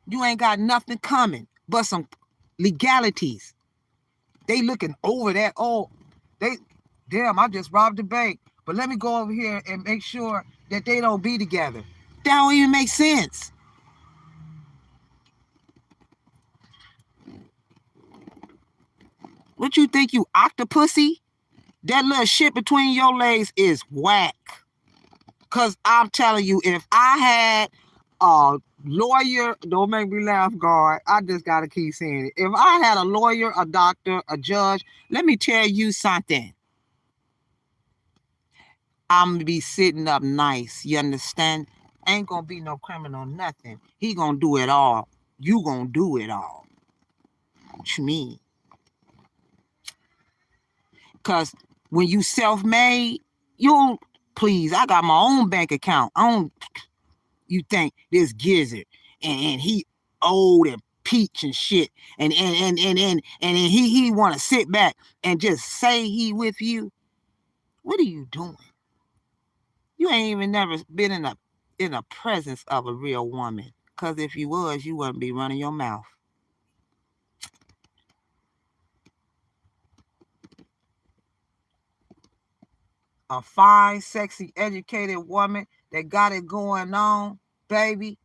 You ain't got nothing coming but some legalities. They looking over that. Oh, damn, I just robbed the bank. But let me go over here and make sure that they don't be together. That don't even make sense. What you think, you octopussy? That little shit between your legs is whack. Cause I'm telling you, if I had a lawyer, don't make me laugh, God. I just gotta keep saying it. If I had a lawyer, a doctor, a judge, let me tell you something. I'm gonna be sitting up nice. You understand? Ain't gonna be no criminal, nothing. He gonna do it all. You gonna do it all. What you mean? Cause when you self-made, you don't, please, I got my own bank account. I don't, you think this gizzard and he old and peach and shit and he want to sit back and just say he with you. What are you doing? You ain't even never been in a presence of a real woman. Cause if you was, you wouldn't be running your mouth. A fine, sexy, educated woman that got it going on, baby,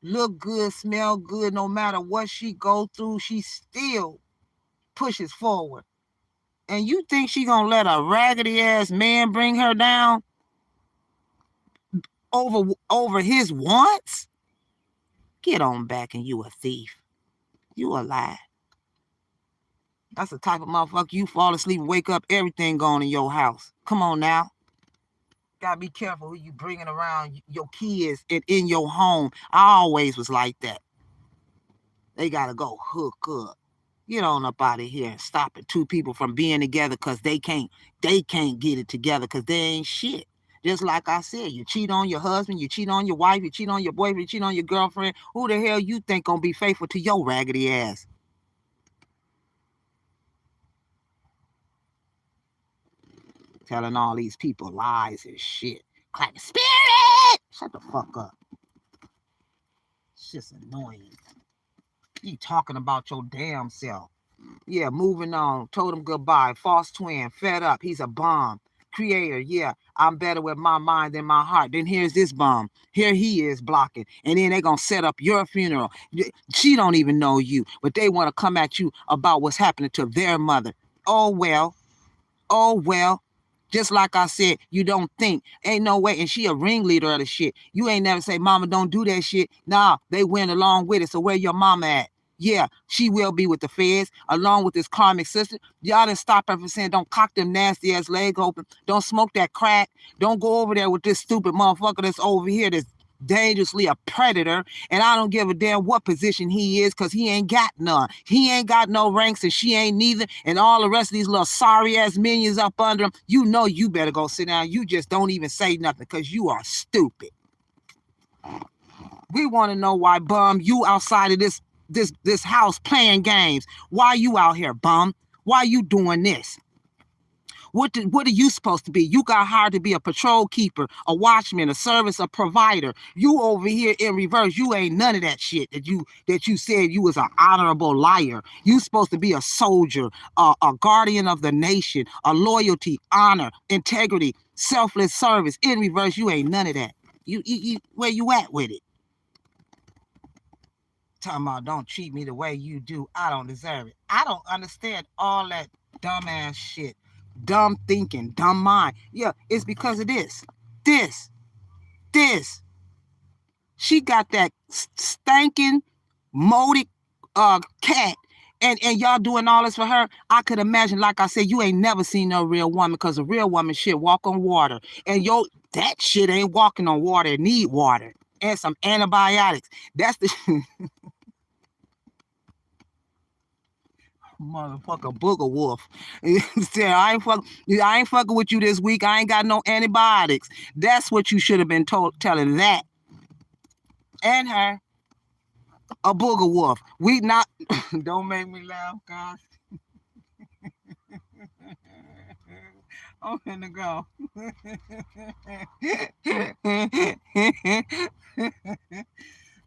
look good, smell good, no matter what she go through, she still pushes forward. And you think she gonna let a raggedy ass man bring her down over his wants? Get on back, and you a thief. You a lie. That's the type of motherfucker you fall asleep and wake up, everything gone in your house. Come on now. Gotta be careful who you bringing around your kids and in your home. I always was like that. They gotta go hook up. Get on up out of here and stopping two people from being together because they can't get it together because they ain't shit. Just like I said, you cheat on your husband, you cheat on your wife, you cheat on your boyfriend, you cheat on your girlfriend. Who the hell you think gonna be faithful to your raggedy ass? Telling all these people lies and shit. Clapping spirit! Shut the fuck up. It's just annoying. You talking about your damn self. Yeah, moving on. Told him goodbye. False twin. Fed up. He's a bum. Creator. Yeah, I'm better with my mind than my heart. Then here's this bum. Here he is blocking. And then they going to set up your funeral. She don't even know you, but they want to come at you about what's happening to their mother. Oh, well. Oh, well. Just like I said, you don't think. Ain't no way. And she a ringleader of the shit. You ain't never say, mama, don't do that shit. Nah, they went along with it. So where your mama at? Yeah, she will be with the feds along with this karmic sister. Y'all didn't stop her from saying, don't cock them nasty ass legs open. Don't smoke that crack. Don't go over there with this stupid motherfucker that's over here that's dangerously a predator. And I don't give a damn what position he is because he ain't got none. He ain't got no ranks and she ain't neither. And all the rest of these little sorry ass minions up under him, you know you better go sit down. You just don't even say nothing because you are stupid. We want to know why, bum, you outside of this house playing games. Why you out here, bum? Why you doing this? What are you supposed to be? You got hired to be a patrol keeper, a watchman, a service, a provider. You over here in reverse. You ain't none of that shit that you said you was an honorable liar. You supposed to be a soldier, a guardian of the nation, a loyalty, honor, integrity, selfless service. In reverse, you ain't none of that. You where you at with it? Talking about don't treat me the way you do. I don't deserve it. I don't understand all that dumbass shit. Dumb thinking, dumb mind. Yeah, it's because of this. This. She got that stinking, molded cat. And y'all doing all this for her. I could imagine, like I said, you ain't never seen no real woman, because a real woman shit walk on water. And that shit ain't walking on water. It need water and some antibiotics. That's the motherfucker booger wolf. Said, I ain't fucking with you this week. I ain't got no antibiotics. That's what you should have been telling that. And her. A booger wolf. We not. Don't make me laugh, God. I'm finna go.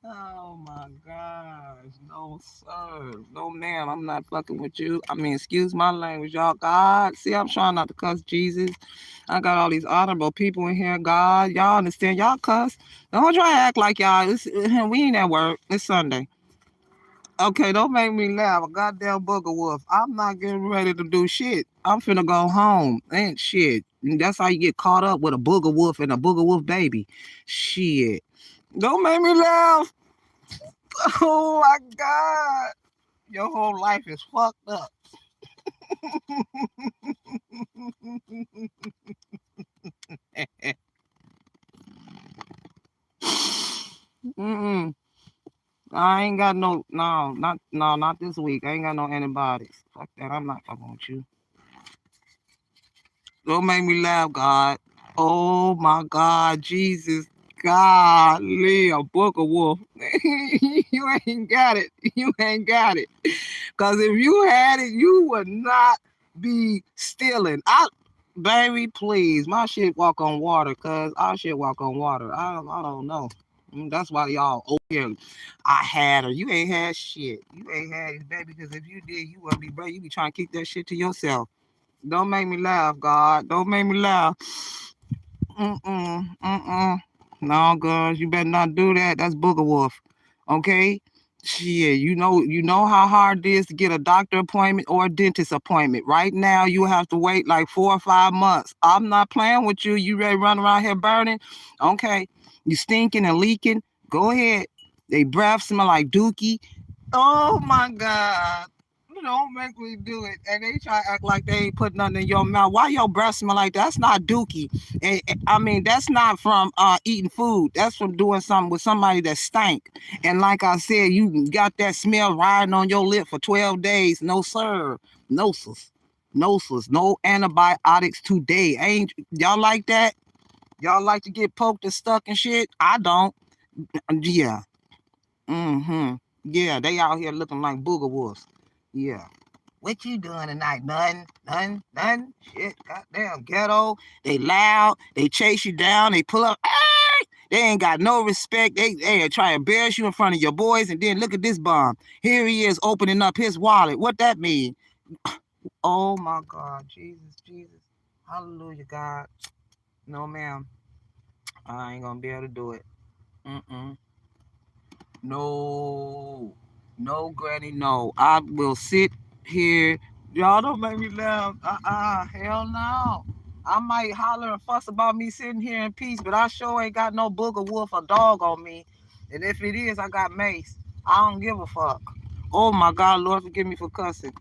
Oh my gosh. No, sir. No, ma'am. I'm not fucking with you. I mean, excuse my language, y'all. God. See, I'm trying not to cuss Jesus. I got all these honorable people in here. God, y'all understand? Y'all cuss. Don't try to act like y'all. We ain't at work. It's Sunday. Okay, don't make me laugh. A goddamn booger wolf. I'm not getting ready to do shit. I'm finna go home. Ain't shit. That's how you get caught up with a booger wolf and a booger wolf baby. Shit. Don't make me laugh. Oh my God. Your whole life is fucked up. Mm-mm. I ain't got not this week. I ain't got no antibiotics. Fuck that. I'm not fucking with you. Don't make me laugh, God. Oh my God, Jesus. Golly, a booger wolf. You ain't got it. You ain't got it. Because if you had it, you would not be stealing. Baby, please. My shit walk on water, cuz our shit walk on water. I don't know. That's why y'all over here. I had her. You ain't had shit. You ain't had it, baby, because if you did, you wouldn't be brave. You be trying to keep that shit to yourself. Don't make me laugh, God. Don't make me laugh. No, girls, you better not do that. That's booger wolf. Okay? Shit, you know how hard it is to get a doctor appointment or a dentist appointment. Right now, you have to wait like 4 or 5 months. I'm not playing with you. You ready to run around here burning? Okay. You stinking and leaking? Go ahead. They breath smell like dookie. Oh my God. Don't make me do it. And they try to act like they ain't put nothing in your mouth. Why your breath smell like that? That's not dookie. I mean, that's not from eating food. That's from doing something with somebody that stank. And like I said, you got that smell riding on your lip for 12 days. No, sir. No, sis. No, sis. No antibiotics today. Ain't y'all like that? Y'all like to get poked and stuck and shit? I don't. Yeah. Mm-hmm. Yeah, they out here looking like booger wolves. Yeah. What you doing tonight? Nothing. Shit, goddamn ghetto. They loud. They chase you down. They pull up. Hey! They ain't got no respect. They try to embarrass you in front of your boys. And then look at this bum. Here he is opening up his wallet. What that mean? Oh my God, Jesus. Hallelujah, God. No, ma'am. I ain't gonna be able to do it. Mm-mm. No, no, Granny, no. I will sit here. Y'all don't make me laugh. Hell no. I might holler and fuss about me sitting here in peace, but I sure ain't got no booger wolf or dog on me. And if it is, I got mace. I don't give a fuck. Oh my God, Lord, forgive me for cussing.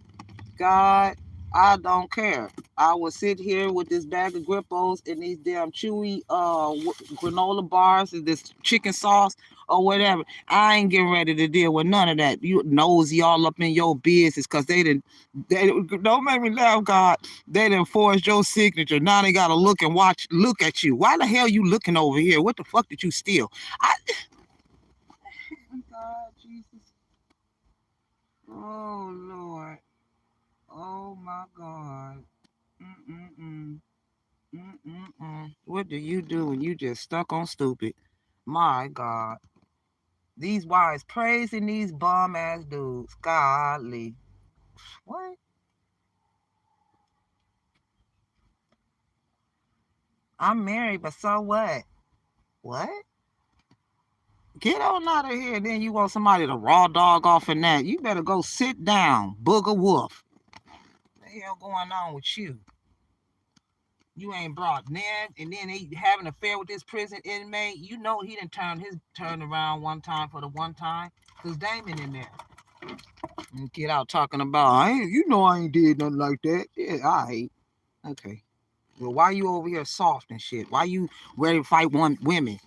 God, I don't care. I will sit here with this bag of Grippos and these damn chewy granola bars and this chicken sauce or whatever. I ain't getting ready to deal with none of that. You nosy all up in your business because they don't make me laugh, God. They didn't force your signature. Now they gotta look at you. Why the hell you looking over here? What the fuck did you steal? God, Jesus. Oh Lord. Oh my God. Mm-mm-mm. Mm-mm-mm. What do you do when you just stuck on stupid? My God. These wives praising these bum ass dudes. Golly. What? I'm married, but so what? What? Get on out of here. Then you want somebody to raw dog off in that. You better go sit down, booger wolf. What the hell going on with you? You ain't brought nan, and then they having an affair with this prison inmate. You know he didn't turn around one time for the one time. Cause Damon in there. And get out talking about I ain't I ain't did nothing like that. Yeah, all right. Okay. Well, why you over here soft and shit? Why you ready to fight women?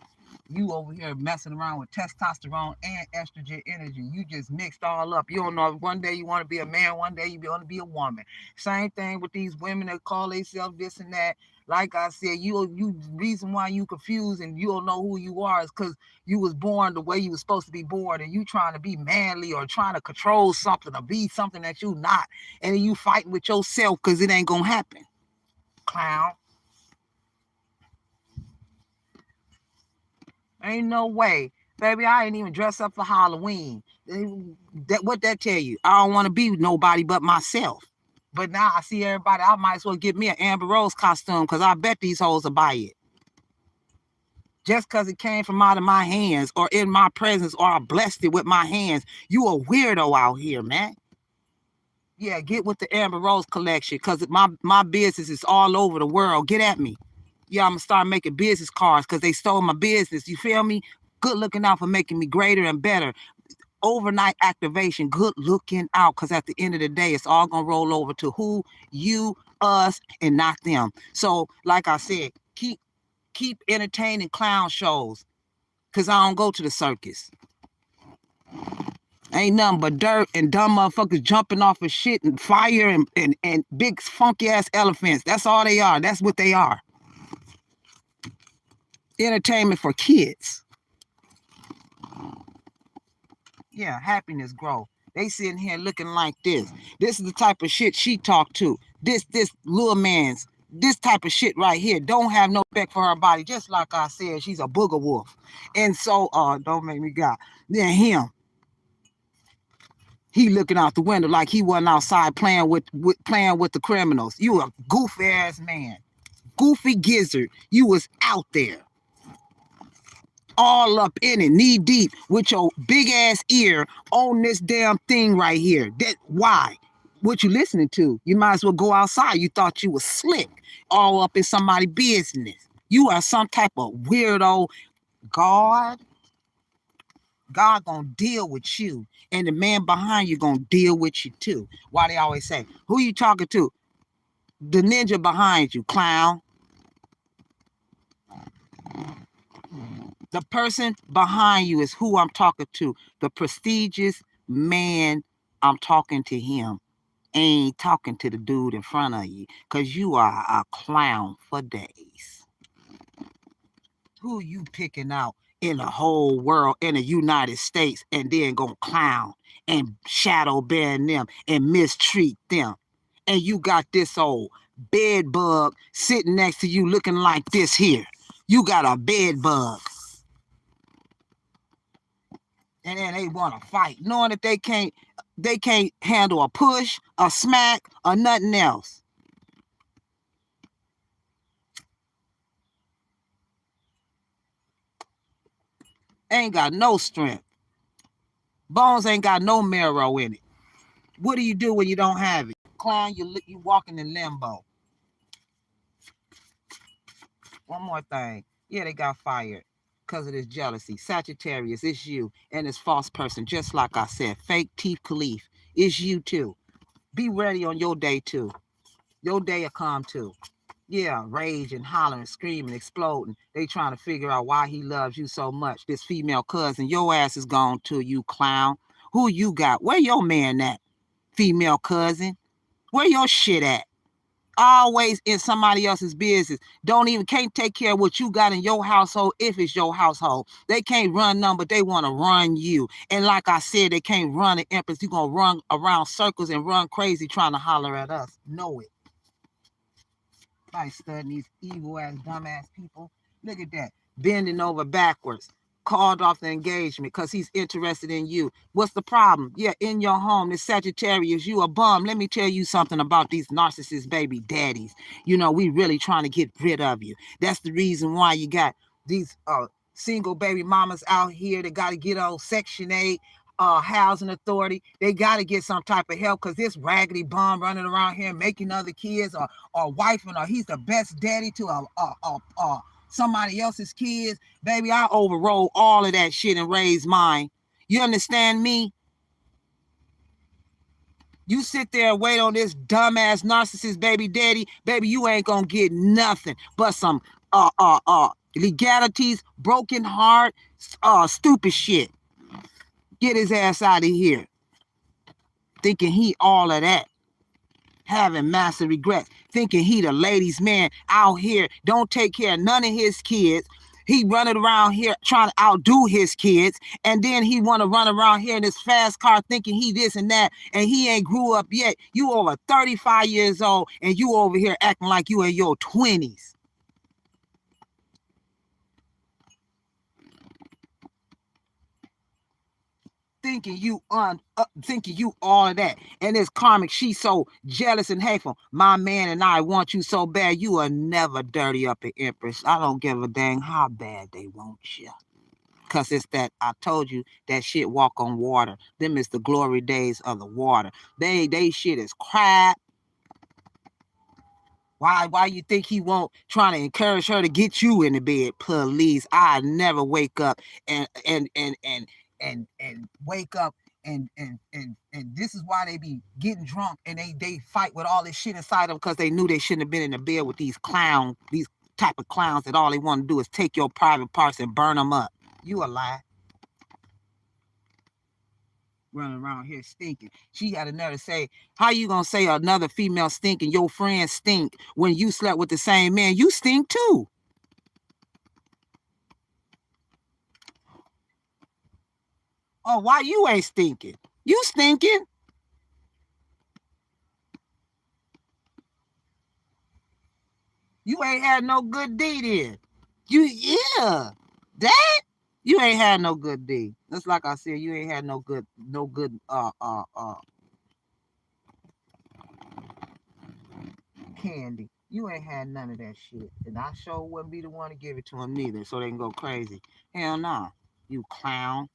You over here messing around with testosterone and estrogen energy. You just mixed all up. You don't know if one day you want to be a man, one day you want to be a woman. Same thing with these women that call themselves this and that. Like I said, you reason why you confused and you don't know who you are is because you was born the way you was supposed to be born, and you trying to be manly or trying to control something or be something that you not, and then you fighting with yourself because it ain't gonna happen. Clown. Ain't no way. Baby, I ain't even dressed up for Halloween. What that tell you? I don't want to be nobody but myself. But now I see everybody, I might as well get me an Amber Rose costume because I bet these hoes will buy it. Just because it came from out of my hands or in my presence or I blessed it with my hands. You a weirdo out here, man. Yeah, get with the Amber Rose collection because my business is all over the world. Get at me. Yeah, I'm going to start making business cards because they stole my business. You feel me? Good looking out for making me greater and better. Overnight activation, good looking out because at the end of the day, it's all going to roll over to who? You, us, and not them. So, like I said, keep entertaining clown shows because I don't go to the circus. Ain't nothing but dirt and dumb motherfuckers jumping off of shit and fire and big funky ass elephants. That's all they are. That's what they are. Entertainment for kids. Yeah, happiness grow. They sitting here looking like this. This is the type of shit she talked to. This little man's. This type of shit right here don't have no respect for her body. Just like I said, she's a booger wolf. And so, don't make me gah. Then him. He looking out the window like he wasn't outside playing with the criminals. You a goofy ass man. Goofy gizzard. You was out there. All up in it, knee deep, with your big ass ear on this damn thing right here. That why? What you listening to? You might as well go outside. You thought you was slick, all up in somebody's business. You are some type of weirdo. God gonna deal with you, and the man behind you gonna deal with you too. Why they always say, "Who you talking to?" The ninja behind you, clown. The person behind you is who I'm talking to. The prestigious man, I'm talking to him. Ain't talking to the dude in front of you because you are a clown for days. Who you picking out in the whole world, in the United States, and then gonna clown and shadow ban them and mistreat them? And you got this old bed bug sitting next to you looking like this here. You got a bed bug. And then they want to fight, knowing that they can't handle a push, a smack, or nothing else. Ain't got no strength. Bones ain't got no marrow in it. What do you do when you don't have it? Clown, you walking in limbo. One more thing. Yeah, they got fired because of this jealousy. Sagittarius, it's you and this false person. Just like I said, fake Teeth Khalif, it's you too. Be ready on your day too. Your day will come too. Yeah, rage and hollering, screaming, exploding. They trying to figure out why he loves you so much. This female cousin, your ass is gone too, you clown. Who you got? Where your man at? Female cousin. Where your shit at? Always in somebody else's business. Can't take care of what you got in your household if it's your household. They can't run none, but they want to run you. And like I said, they can't run the empress. You're going to run around circles and run crazy trying to holler at us. Know it. By studying these evil ass, dumb ass people. Look at that. Bending over backwards. Called off the engagement because he's interested in you. What's the problem? Yeah, in your home, this Sagittarius, you a bum. Let me tell you something about these narcissist baby daddies. You know, we really trying to get rid of you. That's the reason why you got these single baby mamas out here that got to get on Section 8, housing authority. They got to get some type of help because this raggedy bum running around here making other kids or wifing, or he's the best daddy to somebody else's kids. Baby, I overrode all of that shit and raised mine. You understand me? You sit there and wait on this dumbass narcissist baby daddy, baby, you ain't gonna get nothing but some legalities, broken heart, stupid shit. Get his ass out of here. Thinking he all of that. Having massive regrets. Thinking he the ladies' man out here. Don't take care of none of his kids. He running around here trying to outdo his kids. And then he want to run around here in this fast car thinking he this and that. And he ain't grew up yet. You over 35 years old and you over here acting like you in your 20s. Thinking you all of that, and it's karmic. She's so jealous and hateful. My man and I want you so bad. You will never dirty up an empress. I don't give a dang how bad they want you, cause it's that I told you that shit walk on water. Them is the glory days of the water. They shit is crap. Why you think he won't trying to encourage her to get you in the bed? Please, I never wake up and wake up and this is why they be getting drunk and they fight with all this shit inside them because they knew they shouldn't have been in the bed with these type of clowns that all they want to do is take your private parts and burn them up. You a lie. Running around here stinking. She had to never say, how you gonna say another female stink and your friends stink when you slept with the same man? You stink too. Oh, why you ain't stinking? You stinking. You ain't had no good deed in. That you ain't had no good deed. That's like I said, you ain't had no good candy. You ain't had none of that shit. And I sure wouldn't be the one to give it to them neither, so they can go crazy. Hell nah, you clown.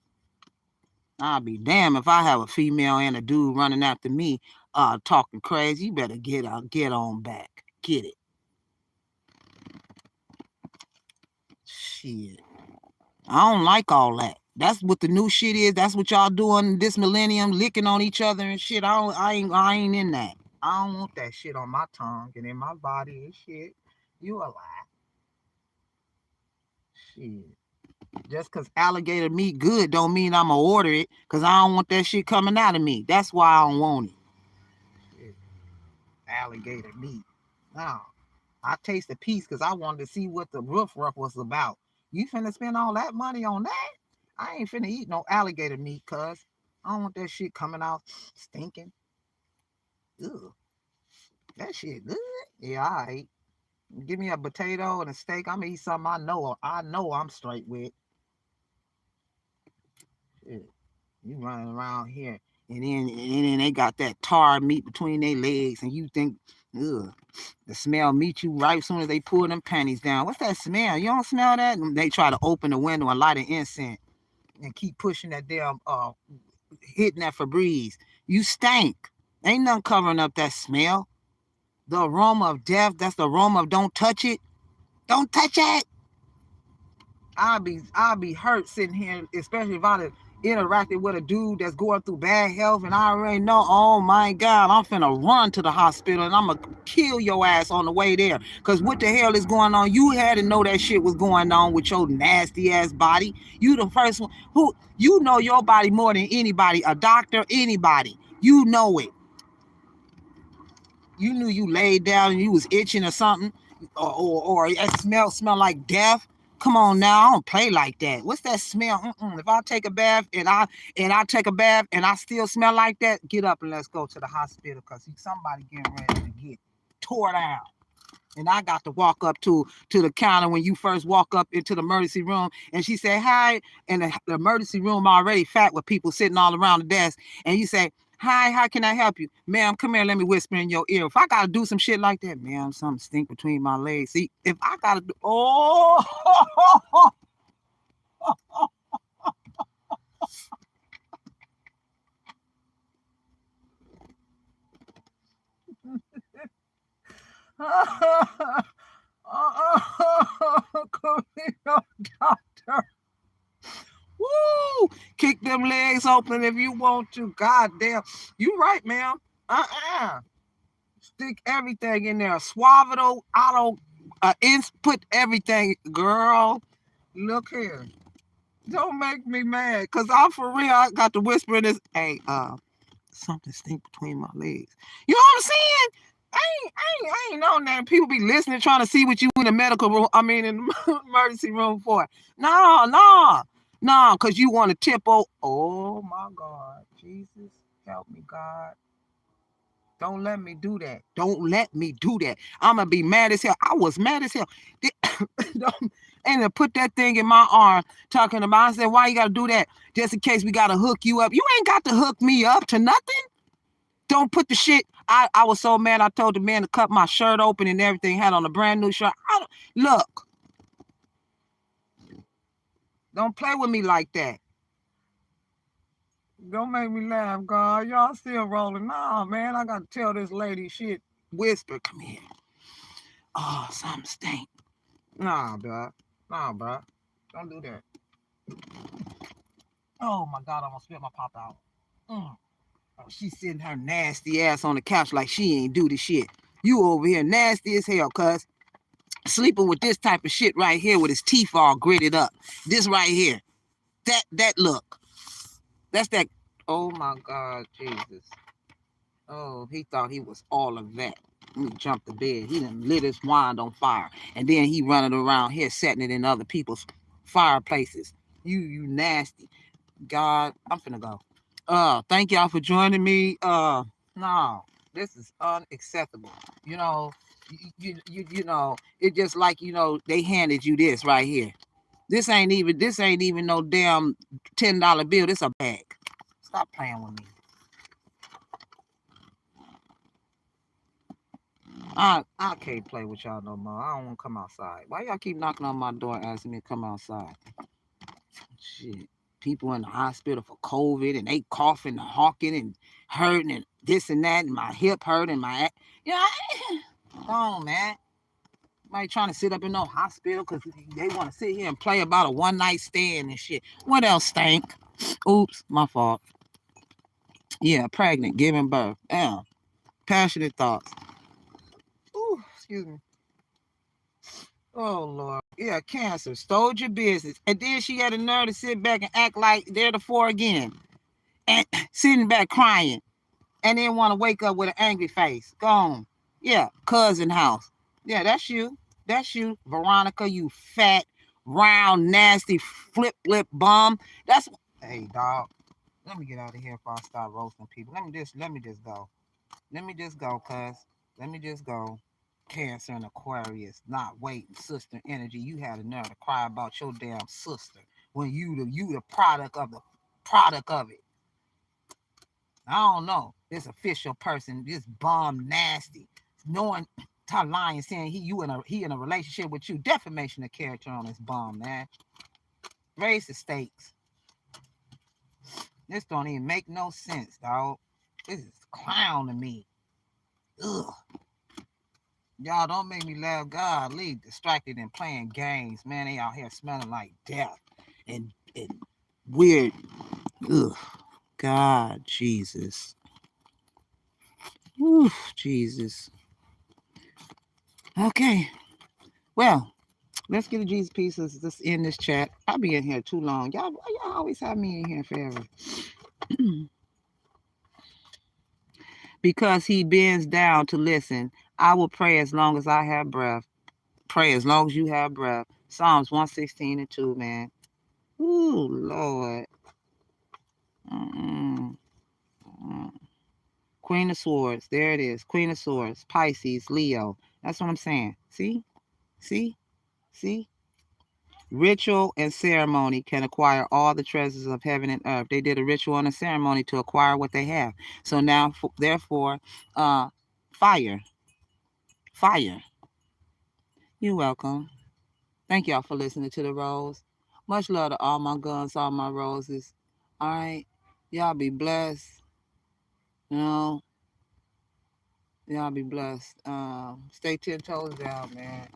I'll be damned if I have a female and a dude running after me, talking crazy. You better get on back. Get it. Shit. I don't like all that. That's what the new shit is. That's what y'all doing this millennium, licking on each other and shit. I ain't in that. I don't want that shit on my tongue and in my body and shit. You a lie. Shit. Just because alligator meat good don't mean I'm going to order it because I don't want that shit coming out of me. That's why I don't want it. Shit. Alligator meat. No. I taste a piece because I wanted to see what the roof was about. You finna spend all that money on that? I ain't finna eat no alligator meat, cuz. I don't want that shit coming out stinking. Ugh. That shit good. Yeah, all right. Give me a potato and a steak. I'm gonna eat something I know I'm straight with. Shit. You running around here and then they got that tar meat between their legs and you think, ugh, the smell meet you right as soon as they pull them panties down. What's that smell? You don't smell that? And they try to open the window and light an incense and keep pushing that damn hitting that Febreze. You stank. Ain't nothing covering up that smell. The aroma of death, that's the aroma of don't touch it. Don't touch it. I'll be hurt sitting here, especially if I interacted with a dude that's going through bad health and I already know, oh my God, I'm finna run to the hospital and I'm gonna kill your ass on the way there. Cause what the hell is going on? You had to know that shit was going on with your nasty ass body. You the first one who, you know your body more than anybody, a doctor, anybody. You know it. You knew you laid down and you was itching or something, or it smell like death. Come on now, I don't play like that. What's that smell? If I take a bath and I take a bath and I still smell like that, get up and let's go to the hospital because somebody getting ready to get tore down. And I got to walk up to the counter when you first walk up into the emergency room, and she said hi, and the emergency room already fat with people sitting all around the desk, and you say, hi, how can I help you? Ma'am, come here, let me whisper in your ear. If I gotta do some shit like that, ma'am, something stink between my legs. See, if I gotta do, Woo! Kick them legs open if you want to. God damn. You right, ma'am. Stick everything in there. Suavito, auto, put everything. Girl, look here. Don't make me mad. Cause I'm for real. I got to whisper in this. Hey, something stink between my legs. You know what I'm saying? I ain't know that. People be listening, trying to see what you in the medical room. I mean, in the emergency room for. No, cause you want to tip. Oh my God, Jesus, help me, God. Don't let me do that. Don't let me do that. I'm gonna be mad as hell. I was mad as hell. And to put that thing in my arm, talking about. I said, why you gotta do that? Just in case we gotta hook you up. You ain't got to hook me up to nothing. Don't put the shit. I was so mad. I told the man to cut my shirt open and everything. Had on a brand new shirt. Look, don't play with me like that. Don't make me laugh, God. Y'all still rolling. Nah, man. I gotta tell this lady shit. Whisper, come here. Oh, something stink. Nah, bruh. Don't do that. Oh my God, I almost spit my pop out. Oh, she's sitting her nasty ass on the couch like she ain't do the shit. You over here nasty as hell, cuz. Sleeping with this type of shit right here with his teeth all gritted up. This right here. That look. That's that. Oh my God, Jesus. Oh, he thought he was all of that. He jumped the bed. He done lit his wand on fire. And then he running around here setting it in other people's fireplaces. You nasty. God, I'm finna go. Thank y'all for joining me. No, this is unacceptable. You know, you know, it just like, they handed you this right here. This ain't even no damn $10 bill. This a bag. Stop playing with me. I can't play with y'all no more. I don't want to come outside. Why y'all keep knocking on my door asking me to come outside? Shit. People in the hospital for COVID and they coughing and hawking and hurting and this and that and my hip hurt and my, come on, man. Somebody trying to sit up in no hospital because they want to sit here and play about a one night stand and shit. What else stank? Oops, my fault. Yeah, pregnant, giving birth. Yeah. Passionate thoughts. Ooh, excuse me. Oh Lord. Yeah, cancer. Stole your business. And then she had the nerve to sit back and act like they're the four again. And sitting back crying. And then want to wake up with an angry face. Gone. Yeah, cousin house. Yeah, that's you. That's you, Veronica, you fat, round, nasty, flip bum. That's hey dog. Let me get out of here before I start roasting people. Let me just go. Let me just go, cuz. Let me just go. Cancer and Aquarius, not waiting, sister energy. You had a nerve to cry about your damn sister when you the product of it. I don't know. This official person, this bum nasty, knowing lying, saying he in a relationship with you. Defamation of character on this bum, man. Raise the stakes. This don't even make no sense, dog. This is clown to me. Ugh. Y'all don't make me laugh. God, leave distracted and playing games. Man, they out here smelling like death and weird. Ugh. God, Jesus. Ooh, Jesus. Okay. Well, let's get a Jesus piece. Let's end this chat. I'll be in here too long. Y'all always have me in here forever. Because he bends down to listen. I will pray as long as I have breath. Pray as long as you have breath. Psalms 116 and 2, man. Ooh, Lord. Mm-mm. Queen of Swords. There it is. Queen of Swords. Pisces, Leo. That's what I'm saying. See? See? See? Ritual and ceremony can acquire all the treasures of heaven and earth. They did a ritual and a ceremony to acquire what they have. So now, therefore, fire. Fire. You're welcome. Thank y'all for listening to the Rose. Much love to all my guns, all my roses. All right. Y'all be blessed. You know, y'all be blessed. Stay 10 toes down, man.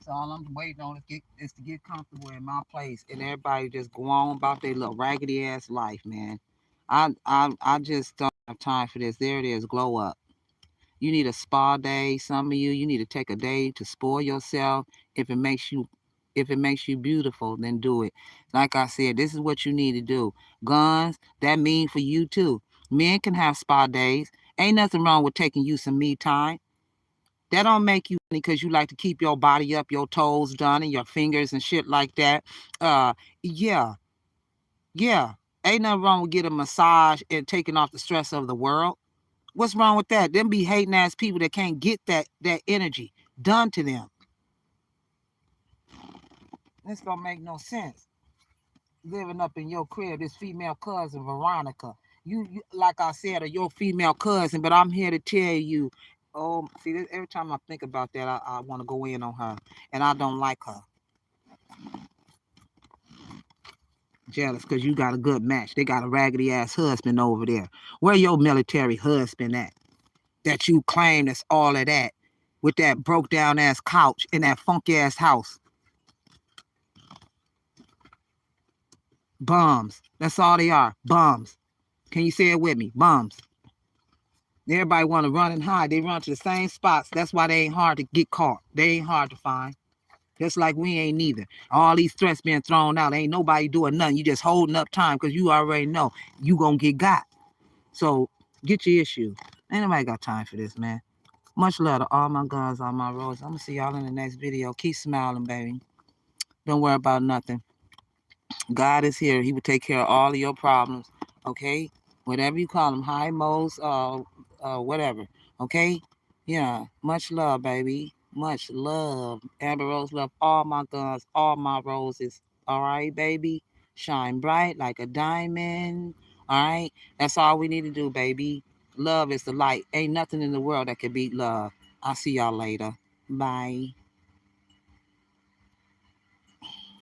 So all I'm waiting on is to get comfortable in my place, and everybody just go on about their little raggedy ass life, man. I just don't have time for this. There it is, glow up. You need a spa day. Some of you need to take a day to spoil yourself. If it makes you, if it makes you beautiful, then do it. Like I said, this is what you need to do. Guns, that mean for you too. Men can have spa days. Ain't nothing wrong with taking you some me time. That don't make you because you like to keep your body up, your toes done, and your fingers and shit like that. Uh, yeah, yeah. Ain't nothing wrong with getting a massage and taking off the stress of the world. What's wrong with that? Them be hating ass people that can't get that energy done to them. This don't make no sense. Living up in your crib, this female cousin Veronica. You like I said, are your female cousin, but I'm here to tell you. Oh, see, every time I think about that, I want to go in on her, and I don't like her. Jealous because you got a good match. They got a raggedy ass husband over there. Where your military husband at? That you claim that's all of that with that broke down ass couch in that funky ass house. Bums. That's all they are. Bums. Can you say it with me? Bums. Everybody want to run and hide. They run to the same spots. That's why they ain't hard to get caught. They ain't hard to find. Just like we ain't neither. All these threats being thrown out. Ain't nobody doing nothing. You just holding up time because you already know you gonna get got. So get your issue. Ain't nobody got time for this, man. Much love to all my guns, all my roses. I'm gonna see y'all in the next video. Keep smiling, baby. Don't worry about nothing. God is here. He will take care of all of your problems. Okay? Whatever you call them, high modes, whatever. Okay? Yeah. Much love, baby. Much love. Amber Rose love all my guns, all my roses. All right, baby? Shine bright like a diamond. All right? That's all we need to do, baby. Love is the light. Ain't nothing in the world that can beat love. I'll see y'all later. Bye.